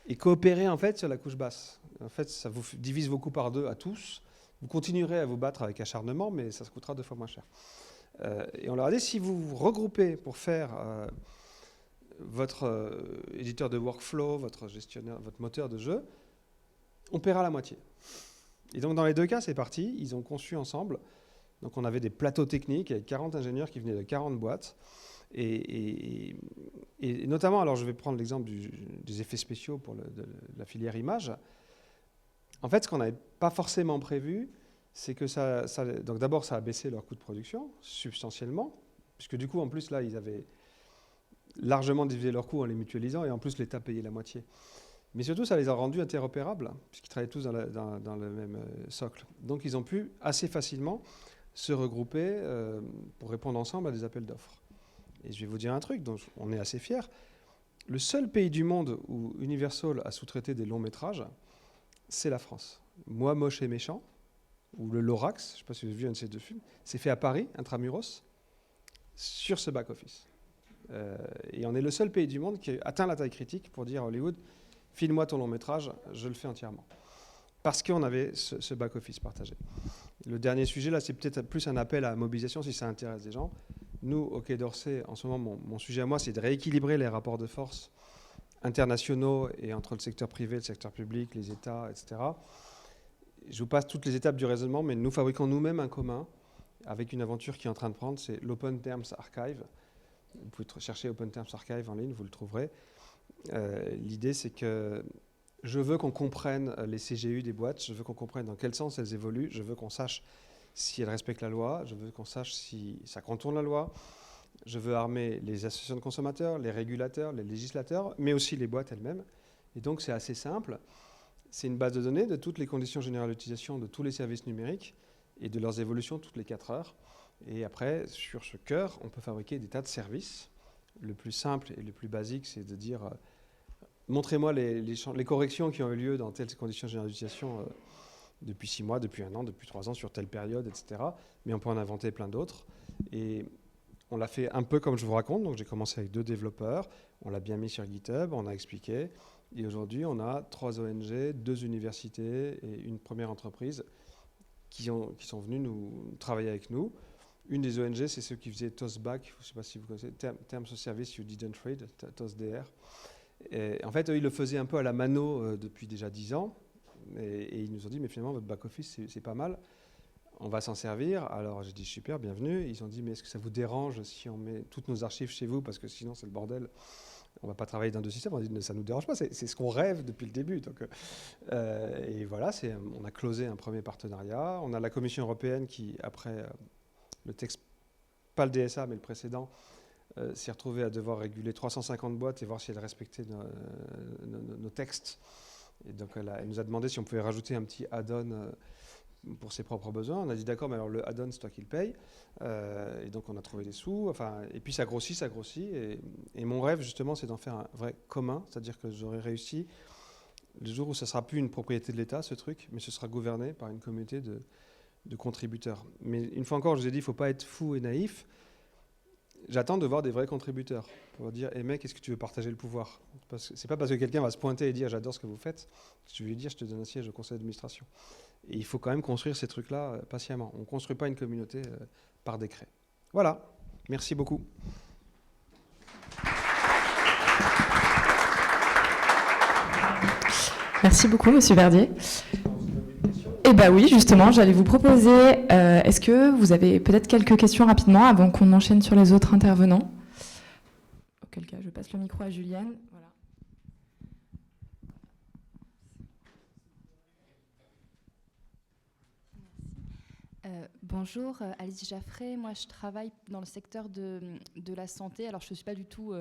S2: et coopérer, en fait, sur la couche basse. En fait, ça vous divise vos coûts par 2 à tous. Vous continuerez à vous battre avec acharnement, mais ça se coûtera 2 fois moins cher. Et on leur a dit, si vous vous regroupez pour faire votre éditeur de workflow, votre gestionnaire, votre moteur de jeu, on paiera la moitié. Et donc, dans les 2 cas, c'est parti. Ils ont conçu ensemble. Donc, on avait des plateaux techniques avec 40 ingénieurs qui venaient de 40 boîtes. Et notamment, alors je vais prendre l'exemple des effets spéciaux pour la filière image. En fait, ce qu'on n'avait pas forcément prévu, c'est que donc d'abord, ça a baissé leur coût de production substantiellement, puisque du coup, en plus, là, ils avaient largement divisé leurs coûts en les mutualisant, et en plus, l'État payait la moitié. Mais surtout, ça les a rendus interopérables, puisqu'ils travaillaient tous dans le même socle. Donc, ils ont pu assez facilement se regrouper pour répondre ensemble à des appels d'offres. Et je vais vous dire un truc dont on est assez fiers. Le seul pays du monde où Universal a sous-traité des longs métrages, c'est la France. Moi, moche et méchant, ou le Lorax, je ne sais pas si vous avez vu un de ces deux films, c'est fait à Paris, intramuros, sur ce back-office. Et on est le seul pays du monde qui a atteint la taille critique pour dire à Hollywood, file-moi ton long métrage, je le fais entièrement. Parce qu'on avait ce back-office partagé. Le dernier sujet, là, c'est peut-être plus un appel à la mobilisation si ça intéresse des gens. Nous, au Quai d'Orsay, en ce moment, mon sujet à moi, c'est de rééquilibrer les rapports de force internationaux et entre le secteur privé, le secteur public, les États, etc. Je vous passe toutes les étapes du raisonnement, mais nous fabriquons nous-mêmes un commun avec une aventure qui est en train de prendre, c'est l'Open Terms Archive. Vous pouvez chercher Open Terms Archive en ligne, vous le trouverez. L'idée, c'est que je veux qu'on comprenne les CGU des boîtes, je veux qu'on comprenne dans quel sens elles évoluent, je veux qu'on sache si elles respectent la loi, je veux qu'on sache si ça contourne la loi, je veux armer les associations de consommateurs, les régulateurs, les législateurs, mais aussi les boîtes elles-mêmes. Et donc c'est assez simple, c'est une base de données de toutes les conditions générales d'utilisation de tous les services numériques et de leurs évolutions toutes les 4 heures. Et après, sur ce cœur, on peut fabriquer des tas de services. Le plus simple et le plus basique, c'est de dire montrez-moi les corrections qui ont eu lieu dans telles conditions générales d'utilisation depuis 6 mois, depuis 1 an, depuis 3 ans, sur telle période, etc. Mais on peut en inventer plein d'autres. Et on l'a fait un peu comme je vous raconte. Donc j'ai commencé avec 2 développeurs. On l'a bien mis sur GitHub, on a expliqué. Et aujourd'hui, on a 3 ONG, 2 universités et une première entreprise qui sont venus nous travailler avec nous. Une des ONG, c'est ceux qui faisaient TOSBAC, je ne sais pas si vous connaissez, Terms of Service You Didn't Read, TOSDR. Et en fait, eux, ils le faisaient un peu à la mano depuis déjà 10 ans. Et ils nous ont dit, mais finalement, votre back-office, c'est pas mal. On va s'en servir. Alors, j'ai dit, super, bienvenue. Ils ont dit, mais est-ce que ça vous dérange si on met toutes nos archives chez vous? Parce que sinon, c'est le bordel. On ne va pas travailler dans 2 systèmes. On a dit, ça ne nous dérange pas. C'est ce qu'on rêve depuis le début. Donc, et voilà, on a closé un premier partenariat. On a la Commission européenne qui, après le texte, pas le DSA, mais le précédent, s'est retrouvé à devoir réguler 350 boîtes et voir si elles respectaient nos textes. Et donc, elle nous a demandé si on pouvait rajouter un petit add-on pour ses propres besoins. On a dit d'accord, mais alors le add-on, c'est toi qui le payes. Et donc, on a trouvé des sous. Enfin, et puis, ça grossit, ça grossit. Et mon rêve, justement, c'est d'en faire un vrai commun. C'est-à-dire que j'aurais réussi le jour où ça ne sera plus une propriété de l'État, ce truc, mais ce sera gouverné par une communauté de contributeurs. Mais une fois encore, je vous ai dit, il ne faut pas être fou et naïf. J'attends de voir des vrais contributeurs pour dire hey mec, est-ce que tu veux partager le pouvoir? C'est pas parce que quelqu'un va se pointer et dire j'adore ce que vous faites que je vais lui dire je te donne un siège au conseil d'administration. Et il faut quand même construire ces trucs-là patiemment. On ne construit pas une communauté par décret. Voilà, merci beaucoup.
S3: Merci beaucoup, Monsieur Verdier. Eh bien oui, justement, j'allais vous proposer, est-ce que vous avez peut-être quelques questions rapidement avant qu'on enchaîne sur les autres intervenants? Auquel cas, je passe le micro à Julienne. Voilà.
S4: Bonjour, Alice Jaffray. Moi, je travaille dans le secteur de la santé. Alors, je ne suis pas du tout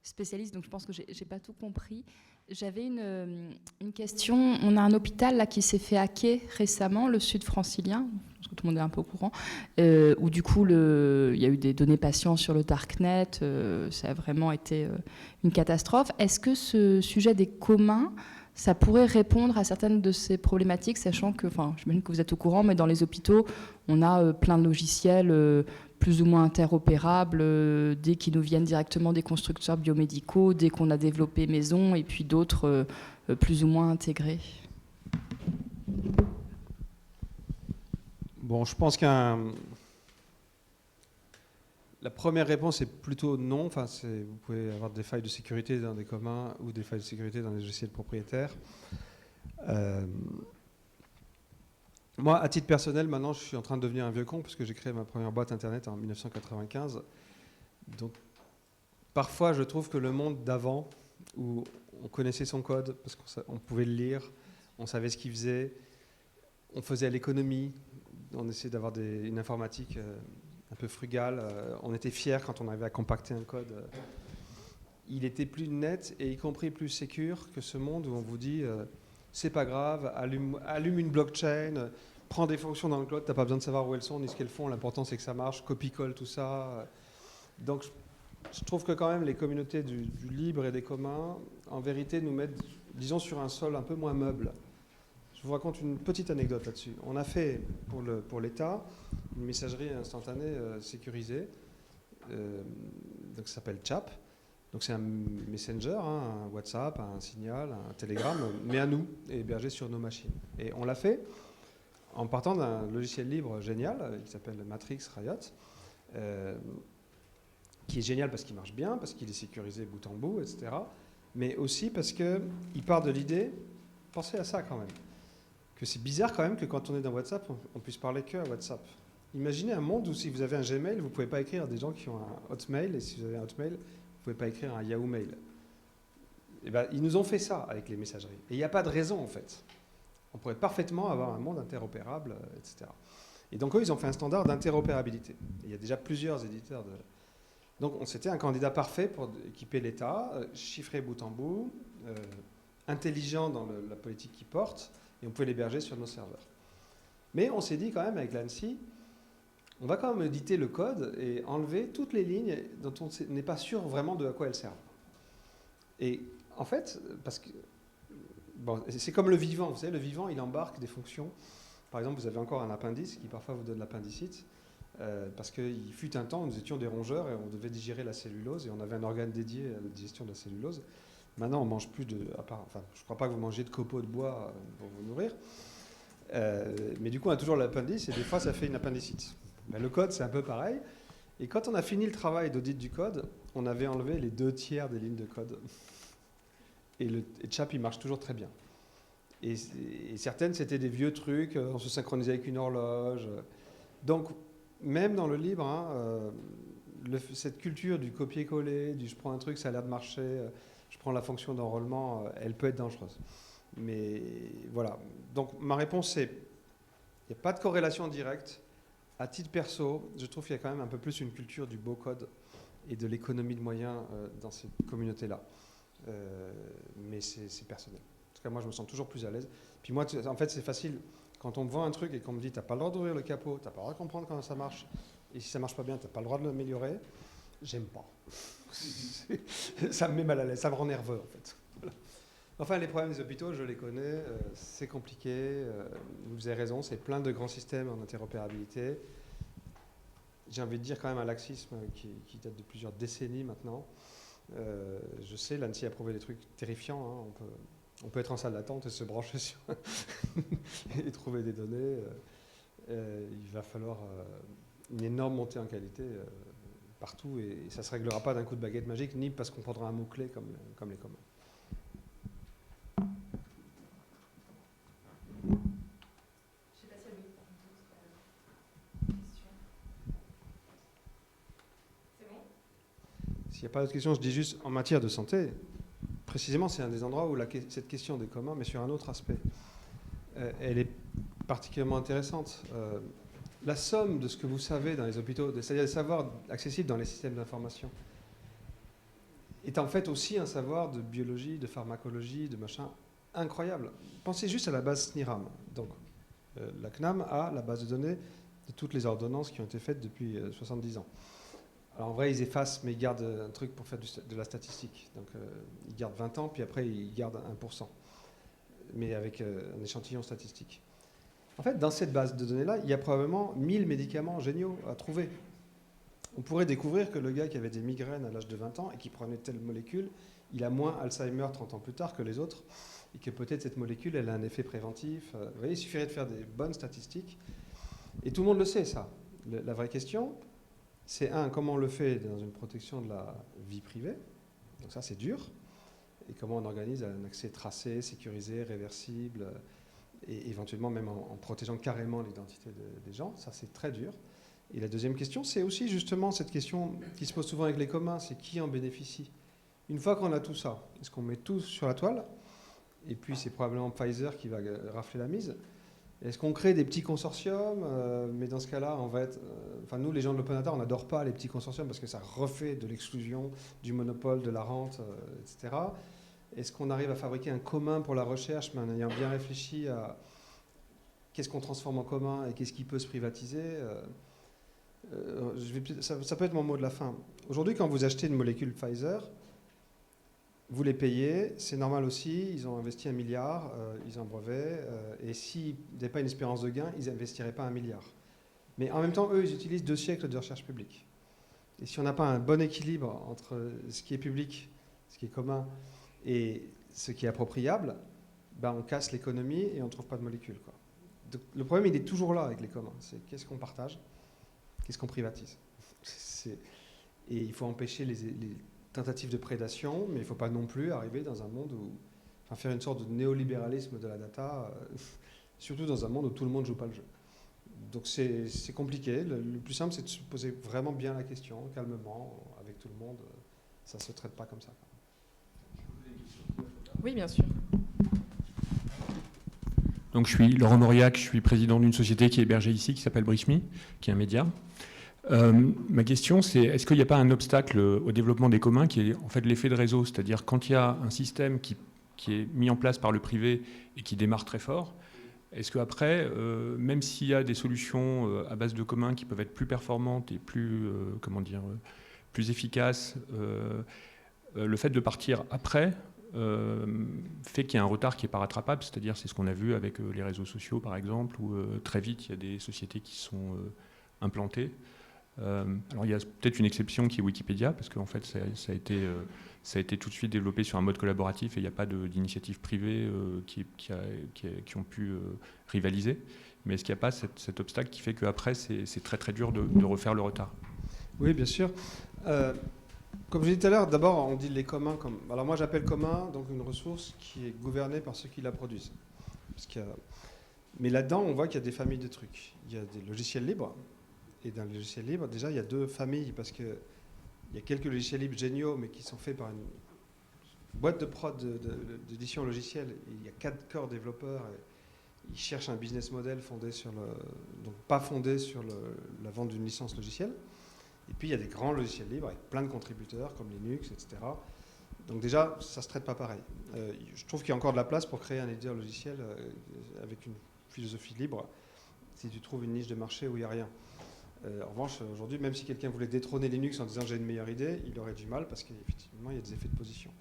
S4: spécialiste, donc je pense que je n'ai pas tout compris. J'avais une question. On a un hôpital là, qui s'est fait hacker récemment, le Sud francilien, parce que tout le monde est un peu au courant, où du coup, il y a eu des données patients sur le Darknet. Ça a vraiment été une catastrophe. Est-ce que ce sujet des communs, ça pourrait répondre à certaines de ces problématiques, sachant que, j'imagine que vous êtes au courant, mais dans les hôpitaux, on a plein de logiciels plus ou moins interopérables, dès qu'ils nous viennent directement des constructeurs biomédicaux, dès qu'on a développé maison, et puis d'autres plus ou moins intégrés.
S2: Bon, je pense la première réponse est plutôt non. Enfin, vous pouvez avoir des failles de sécurité dans des communs ou des failles de sécurité dans les logiciels propriétaires. Moi, à titre personnel, maintenant, je suis en train de devenir un vieux con parce que j'ai créé ma première boîte Internet en 1995. Donc, parfois, je trouve que le monde d'avant, où on connaissait son code parce qu'on pouvait le lire, on savait ce qu'il faisait, on faisait à l'économie, on essayait d'avoir une informatique un peu frugale, on était fiers quand on arrivait à compacter un code. Il était plus net et y compris plus sécure que ce monde où on vous dit c'est pas grave, allume une blockchain, prends des fonctions dans le cloud, t'as pas besoin de savoir où elles sont ni ce qu'elles font, l'important c'est que ça marche, copie-colle, tout ça. Donc je trouve que quand même les communautés du libre et des communs, en vérité, nous mettent, disons, sur un sol un peu moins meuble. Je vous raconte une petite anecdote là-dessus. On a fait pour l'État une messagerie instantanée sécurisée, donc ça s'appelle CHAP. Donc c'est un messenger, hein, un WhatsApp, un Signal, un Telegram, mais à nous, et hébergé sur nos machines. Et on l'a fait en partant d'un logiciel libre génial qui s'appelle Matrix Riot, qui est génial parce qu'il marche bien, parce qu'il est sécurisé bout en bout, etc. Mais aussi parce qu'il part de l'idée, pensez à ça quand même, que c'est bizarre quand même que quand on est dans WhatsApp, on puisse parler que à WhatsApp. Imaginez un monde où si vous avez un Gmail, vous ne pouvez pas écrire à des gens qui ont un Hotmail, et si vous avez un Hotmail, vous ne pouvez pas écrire un Yahoo Mail. Et ben, ils nous ont fait ça avec les messageries. Et il n'y a pas de raison en fait. On pourrait parfaitement avoir un monde interopérable, etc. Et donc eux, ils ont fait un standard d'interopérabilité. Il y a déjà plusieurs éditeurs de... Donc c'était un candidat parfait pour équiper l'État, chiffré bout en bout, intelligent dans la politique qu'il porte, et on pouvait l'héberger sur nos serveurs. Mais on s'est dit quand même avec l'ANSSI, on va quand même éditer le code et enlever toutes les lignes dont on n'est pas sûr vraiment de à quoi elles servent. Et en fait, parce que bon, c'est comme le vivant, vous savez, le vivant, il embarque des fonctions. Par exemple, vous avez encore un appendice qui parfois vous donne l'appendicite, parce qu'il fut un temps où nous étions des rongeurs et on devait digérer la cellulose et on avait un organe dédié à la digestion de la cellulose. Maintenant, on ne mange plus de... enfin, je ne crois pas que vous mangez de copeaux de bois pour vous nourrir. Mais du coup, on a toujours l'appendice et des fois, ça fait une appendicite. Ben, le code, c'est un peu pareil. Et quand on a fini le travail d'audit du code, on avait enlevé les 2/3 des lignes de code. Et CHAP, il marche toujours très bien. Et certaines, c'était des vieux trucs, on se synchronisait avec une horloge. Donc, même dans le libre, hein, cette culture du copier-coller, du je prends un truc, ça a l'air de marcher, je prends la fonction d'enrôlement, elle peut être dangereuse. Mais voilà. Donc, ma réponse, c'est il n'y a pas de corrélation directe. À titre perso, je trouve qu'il y a quand même un peu plus une culture du beau code et de l'économie de moyens dans ces communautés-là. Mais c'est personnel. En tout cas, moi, je me sens toujours plus à l'aise. Puis moi, en fait, c'est facile. Quand on me vend un truc et qu'on me dit, tu n'as pas le droit d'ouvrir le capot, tu n'as pas le droit de comprendre comment ça marche, et si ça ne marche pas bien, tu n'as pas le droit de l'améliorer, j'aime pas. Ça me met mal à l'aise, ça me rend nerveux, en fait. Voilà. Enfin, les problèmes des hôpitaux, je les connais, c'est compliqué. Vous avez raison, c'est plein de grands systèmes en interopérabilité. J'ai envie de dire quand même un laxisme qui date de plusieurs décennies maintenant. Je sais, l'ANSSI a prouvé des trucs terrifiants. Hein. On peut être en salle d'attente et se brancher sur et trouver des données. Il va falloir une énorme montée en qualité partout et ça ne se réglera pas d'un coup de baguette magique, ni parce qu'on prendra un mot-clé comme les communs. S'il n'y a pas d'autres questions, je dis juste en matière de santé, précisément c'est un des endroits où cette question des communs, mais sur un autre aspect, elle est particulièrement intéressante. La somme de ce que vous savez dans les hôpitaux, c'est-à-dire des savoirs accessibles dans les systèmes d'information, est en fait aussi un savoir de biologie, de pharmacologie, de machin incroyable. Pensez juste à la base SNIRAM. Donc, la CNAM a la base de données de toutes les ordonnances qui ont été faites depuis 70 ans. Alors en vrai, ils effacent, mais ils gardent un truc pour faire de la statistique. Donc ils gardent 20 ans, puis après ils gardent 1%, mais avec un échantillon statistique. En fait, dans cette base de données-là, il y a probablement 1000 médicaments géniaux à trouver. On pourrait découvrir que le gars qui avait des migraines à l'âge de 20 ans et qui prenait telle molécule, il a moins Alzheimer 30 ans plus tard que les autres, et que peut-être cette molécule, elle a un effet préventif. Vous voyez, il suffirait de faire des bonnes statistiques. Et tout le monde le sait, ça. La vraie question, c'est comment on le fait dans une protection de la vie privée. Donc ça, c'est dur. Et comment on organise un accès tracé, sécurisé, réversible, et éventuellement même en protégeant carrément l'identité des gens. Ça, c'est très dur. Et la deuxième question, c'est aussi justement cette question qui se pose souvent avec les communs, c'est qui en bénéficie. Une fois qu'on a tout ça, est-ce qu'on met tout sur la toile? Et puis c'est probablement Pfizer qui va rafler la mise. Est-ce qu'on crée des petits consortiums? Mais dans ce cas-là, on va être... Enfin, nous, les gens de l'Open Data, on n'adore pas les petits consortiums parce que ça refait de l'exclusion, du monopole, de la rente, etc. Est-ce qu'on arrive à fabriquer un commun pour la recherche, mais en ayant bien réfléchi à qu'est-ce qu'on transforme en commun et qu'est-ce qui peut se privatiser? Ça peut être mon mot de la fin. Aujourd'hui, quand vous achetez une molécule Pfizer, vous les payez, c'est normal aussi, ils ont investi 1 milliard, ils ont un brevet, et s'ils n'avaient pas une espérance de gain, ils n'investiraient pas 1 milliard. Mais en même temps, eux, ils utilisent 2 siècles de recherche publique. Et si on n'a pas un bon équilibre entre ce qui est public, ce qui est commun, et ce qui est appropriable, ben on casse l'économie et on ne trouve pas de molécules, quoi. Donc, le problème, il est toujours là avec les communs. C'est qu'est-ce qu'on partage, qu'est-ce qu'on privatise. Et il faut empêcher les tentatives de prédation, mais il ne faut pas non plus arriver dans un monde où... Enfin, faire une sorte de néolibéralisme de la data, surtout dans un monde où tout le monde ne joue pas le jeu. Donc c'est compliqué. Le plus simple, c'est de se poser vraiment bien la question, calmement, avec tout le monde. Ça ne se traite pas comme ça.
S3: Oui, bien sûr.
S5: Donc je suis Laurent Mauriac, je suis président d'une société qui est hébergée ici, qui s'appelle Brichme, qui est un média. Ma question, c'est est-ce qu'il n'y a pas un obstacle au développement des communs qui est en fait l'effet de réseau, c'est-à-dire quand il y a un système qui est mis en place par le privé et qui démarre très fort, est-ce qu'après, même s'il y a des solutions à base de communs qui peuvent être plus performantes et plus, plus efficaces, le fait de partir après fait qu'il y a un retard qui n'est pas rattrapable, c'est-à-dire c'est ce qu'on a vu avec les réseaux sociaux par exemple, où très vite il y a des sociétés qui sont implantées. Alors il y a peut-être une exception qui est Wikipédia, parce qu'en fait ça a été tout de suite développé sur un mode collaboratif et il n'y a pas d'initiatives privées qui ont pu rivaliser. Mais est-ce qu'il n'y a pas cet obstacle qui fait qu'après c'est très très dur de refaire le retard?
S2: Oui, bien sûr. Comme je disais tout à l'heure, d'abord on dit les communs comme... Alors moi j'appelle commun donc une ressource qui est gouvernée par ceux qui la produisent. Mais là-dedans on voit qu'il y a des familles de trucs. Il y a des logiciels libres. Et dans le logiciel libre, déjà, il y a 2 familles, parce qu'il y a quelques logiciels libres géniaux, mais qui sont faits par une boîte de prod d'édition logicielle. Et il y a 4 corps développeurs. Et ils cherchent un business model fondé sur donc pas fondé sur la vente d'une licence logicielle. Et puis, il y a des grands logiciels libres avec plein de contributeurs, comme Linux, etc. Donc déjà, ça ne se traite pas pareil. Je trouve qu'il y a encore de la place pour créer un éditeur logiciel avec une philosophie libre, si tu trouves une niche de marché où il n'y a rien. En revanche, aujourd'hui, même si quelqu'un voulait détrôner Linux en disant j'ai une meilleure idée, il aurait du mal parce qu'effectivement, il y a des effets de position.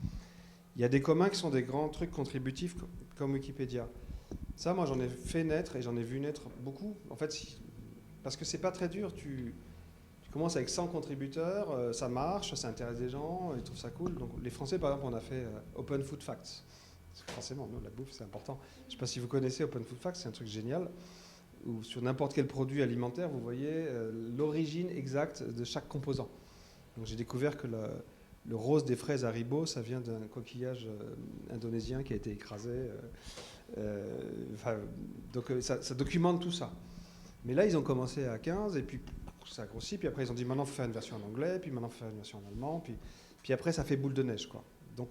S2: Il y a des communs qui sont des grands trucs contributifs comme Wikipédia. Ça, moi, j'en ai fait naître et j'en ai vu naître beaucoup. En fait, parce que c'est pas très dur. Tu commences avec 100 contributeurs, ça marche, ça intéresse des gens, ils trouvent ça cool. Donc, les Français, par exemple, on a fait Open Food Facts. Parce que forcément, nous, la bouffe, c'est important. Je ne sais pas si vous connaissez Open Food Facts, c'est un truc génial. Où sur n'importe quel produit alimentaire, vous voyez l'origine exacte de chaque composant. Donc j'ai découvert que le rose des fraises Haribo, ça vient d'un coquillage indonésien qui a été écrasé. Donc ça documente tout ça. Mais là, ils ont commencé à 15, et puis ça a grossi, puis après ils ont dit maintenant il faut faire une version en anglais, puis maintenant il faut faire une version en allemand, puis après ça fait boule de neige, quoi. Donc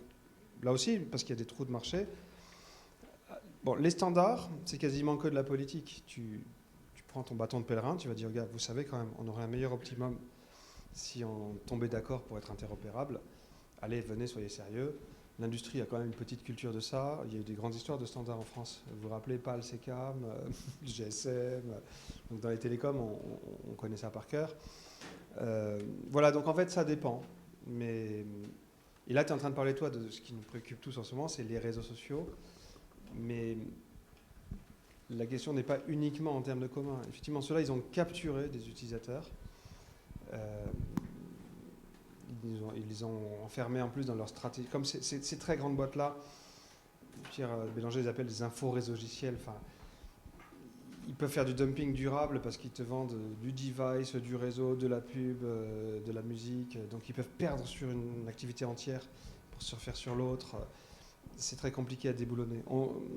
S2: là aussi, parce qu'il y a des trous de marché. Bon, les standards, c'est quasiment que de la politique. Tu prends ton bâton de pèlerin, tu vas dire, regarde, vous savez quand même, on aurait un meilleur optimum si on tombait d'accord pour être interopérable. Allez, venez, soyez sérieux. L'industrie a quand même une petite culture de ça. Il y a eu des grandes histoires de standards en France. Vous vous rappelez, PAL, SECAM, le GSM. Donc dans les télécoms, on connaît ça par cœur. Voilà, donc en fait, ça dépend. Et là, tu es en train de parler, toi, de ce qui nous préoccupe tous en ce moment, c'est les réseaux sociaux. Mais la question n'est pas uniquement en termes de commun. Effectivement, ceux-là, ils ont capturé des utilisateurs. Ils les ont enfermés en plus dans leur stratégie. Comme ces très grandes boîtes-là, Pierre Bélanger les appelle des info-réseaux-logiciels. Enfin, ils peuvent faire du dumping durable parce qu'ils te vendent du device, du réseau, de la pub, de la musique. Donc ils peuvent perdre sur une activité entière pour se refaire sur l'autre. C'est très compliqué à déboulonner.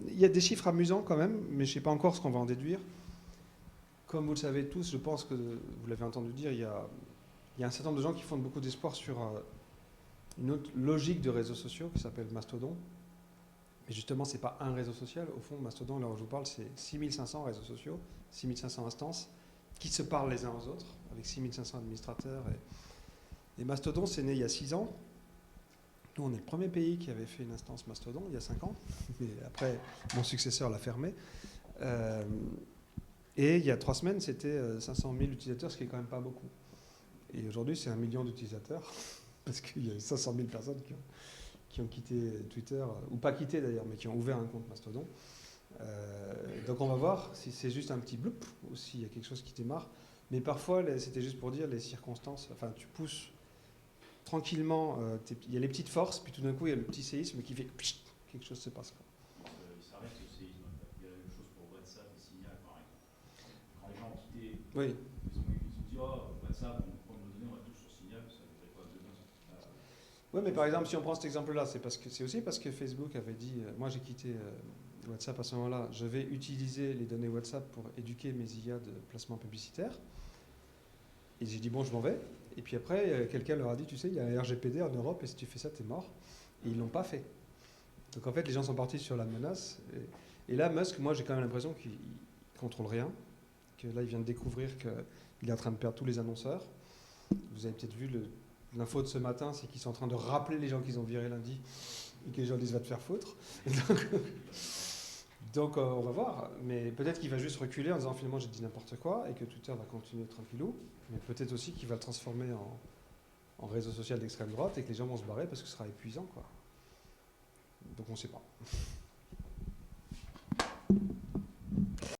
S2: Il y a des chiffres amusants quand même, mais je ne sais pas encore ce qu'on va en déduire. Comme vous le savez tous, je pense que vous l'avez entendu dire, il y a un certain nombre de gens qui fondent beaucoup d'espoir sur une autre logique de réseaux sociaux qui s'appelle Mastodon. Mais justement, ce n'est pas un réseau social. Au fond, Mastodon, là où je vous parle, c'est 6500 réseaux sociaux, 6500 instances qui se parlent les uns aux autres, avec 6500 administrateurs. Et Mastodon, c'est né il y a 6 ans. Nous, on est le premier pays qui avait fait une instance Mastodon il y a 5 ans. Mais après, mon successeur l'a fermé. Et il y a 3 semaines, c'était 500 000 utilisateurs, ce qui est quand même pas beaucoup. Et aujourd'hui, c'est 1 million d'utilisateurs, parce qu'il y a 500 000 personnes qui ont quitté Twitter, ou pas quitté d'ailleurs, mais qui ont ouvert un compte Mastodon. Donc on va voir si c'est juste un petit bloup ou s'il y a quelque chose qui démarre. Mais parfois, c'était juste pour dire les circonstances. Enfin, tu pousses tranquillement, il y a les petites forces, puis tout d'un coup, il y a le petit séisme qui fait pchit, quelque chose se passe.
S6: Il s'arrête le séisme. Il y a la même chose pour WhatsApp et Signal, par exemple. Quand les gens ont quitté,
S2: Oui.
S6: ils ont dit WhatsApp, on prend nos données, on va tous sur Signal, ça faisait quoi 2 mois.
S2: Oui, mais par exemple, si on prend cet exemple-là, c'est aussi parce que Facebook avait dit, moi j'ai quitté WhatsApp à ce moment-là, je vais utiliser les données WhatsApp pour éduquer mes IA de placement publicitaire. Et j'ai dit, bon, je m'en vais. Et puis après, quelqu'un leur a dit, tu sais, il y a un RGPD en Europe, et si tu fais ça, t'es mort. Et ils ne l'ont pas fait. Donc en fait, les gens sont partis sur la menace. Et là, Musk, moi j'ai quand même l'impression qu'il ne contrôle rien. Que là, il vient de découvrir qu'il est en train de perdre tous les annonceurs. Vous avez peut-être vu l'info de ce matin, c'est qu'ils sont en train de rappeler les gens qu'ils ont virés lundi et que les gens disent va te faire foutre. Donc on va voir, mais peut-être qu'il va juste reculer en disant finalement j'ai dit n'importe quoi et que Twitter va continuer tranquillou, mais peut-être aussi qu'il va le transformer en réseau social d'extrême droite et que les gens vont se barrer parce que ce sera épuisant, quoi. Donc on ne sait pas.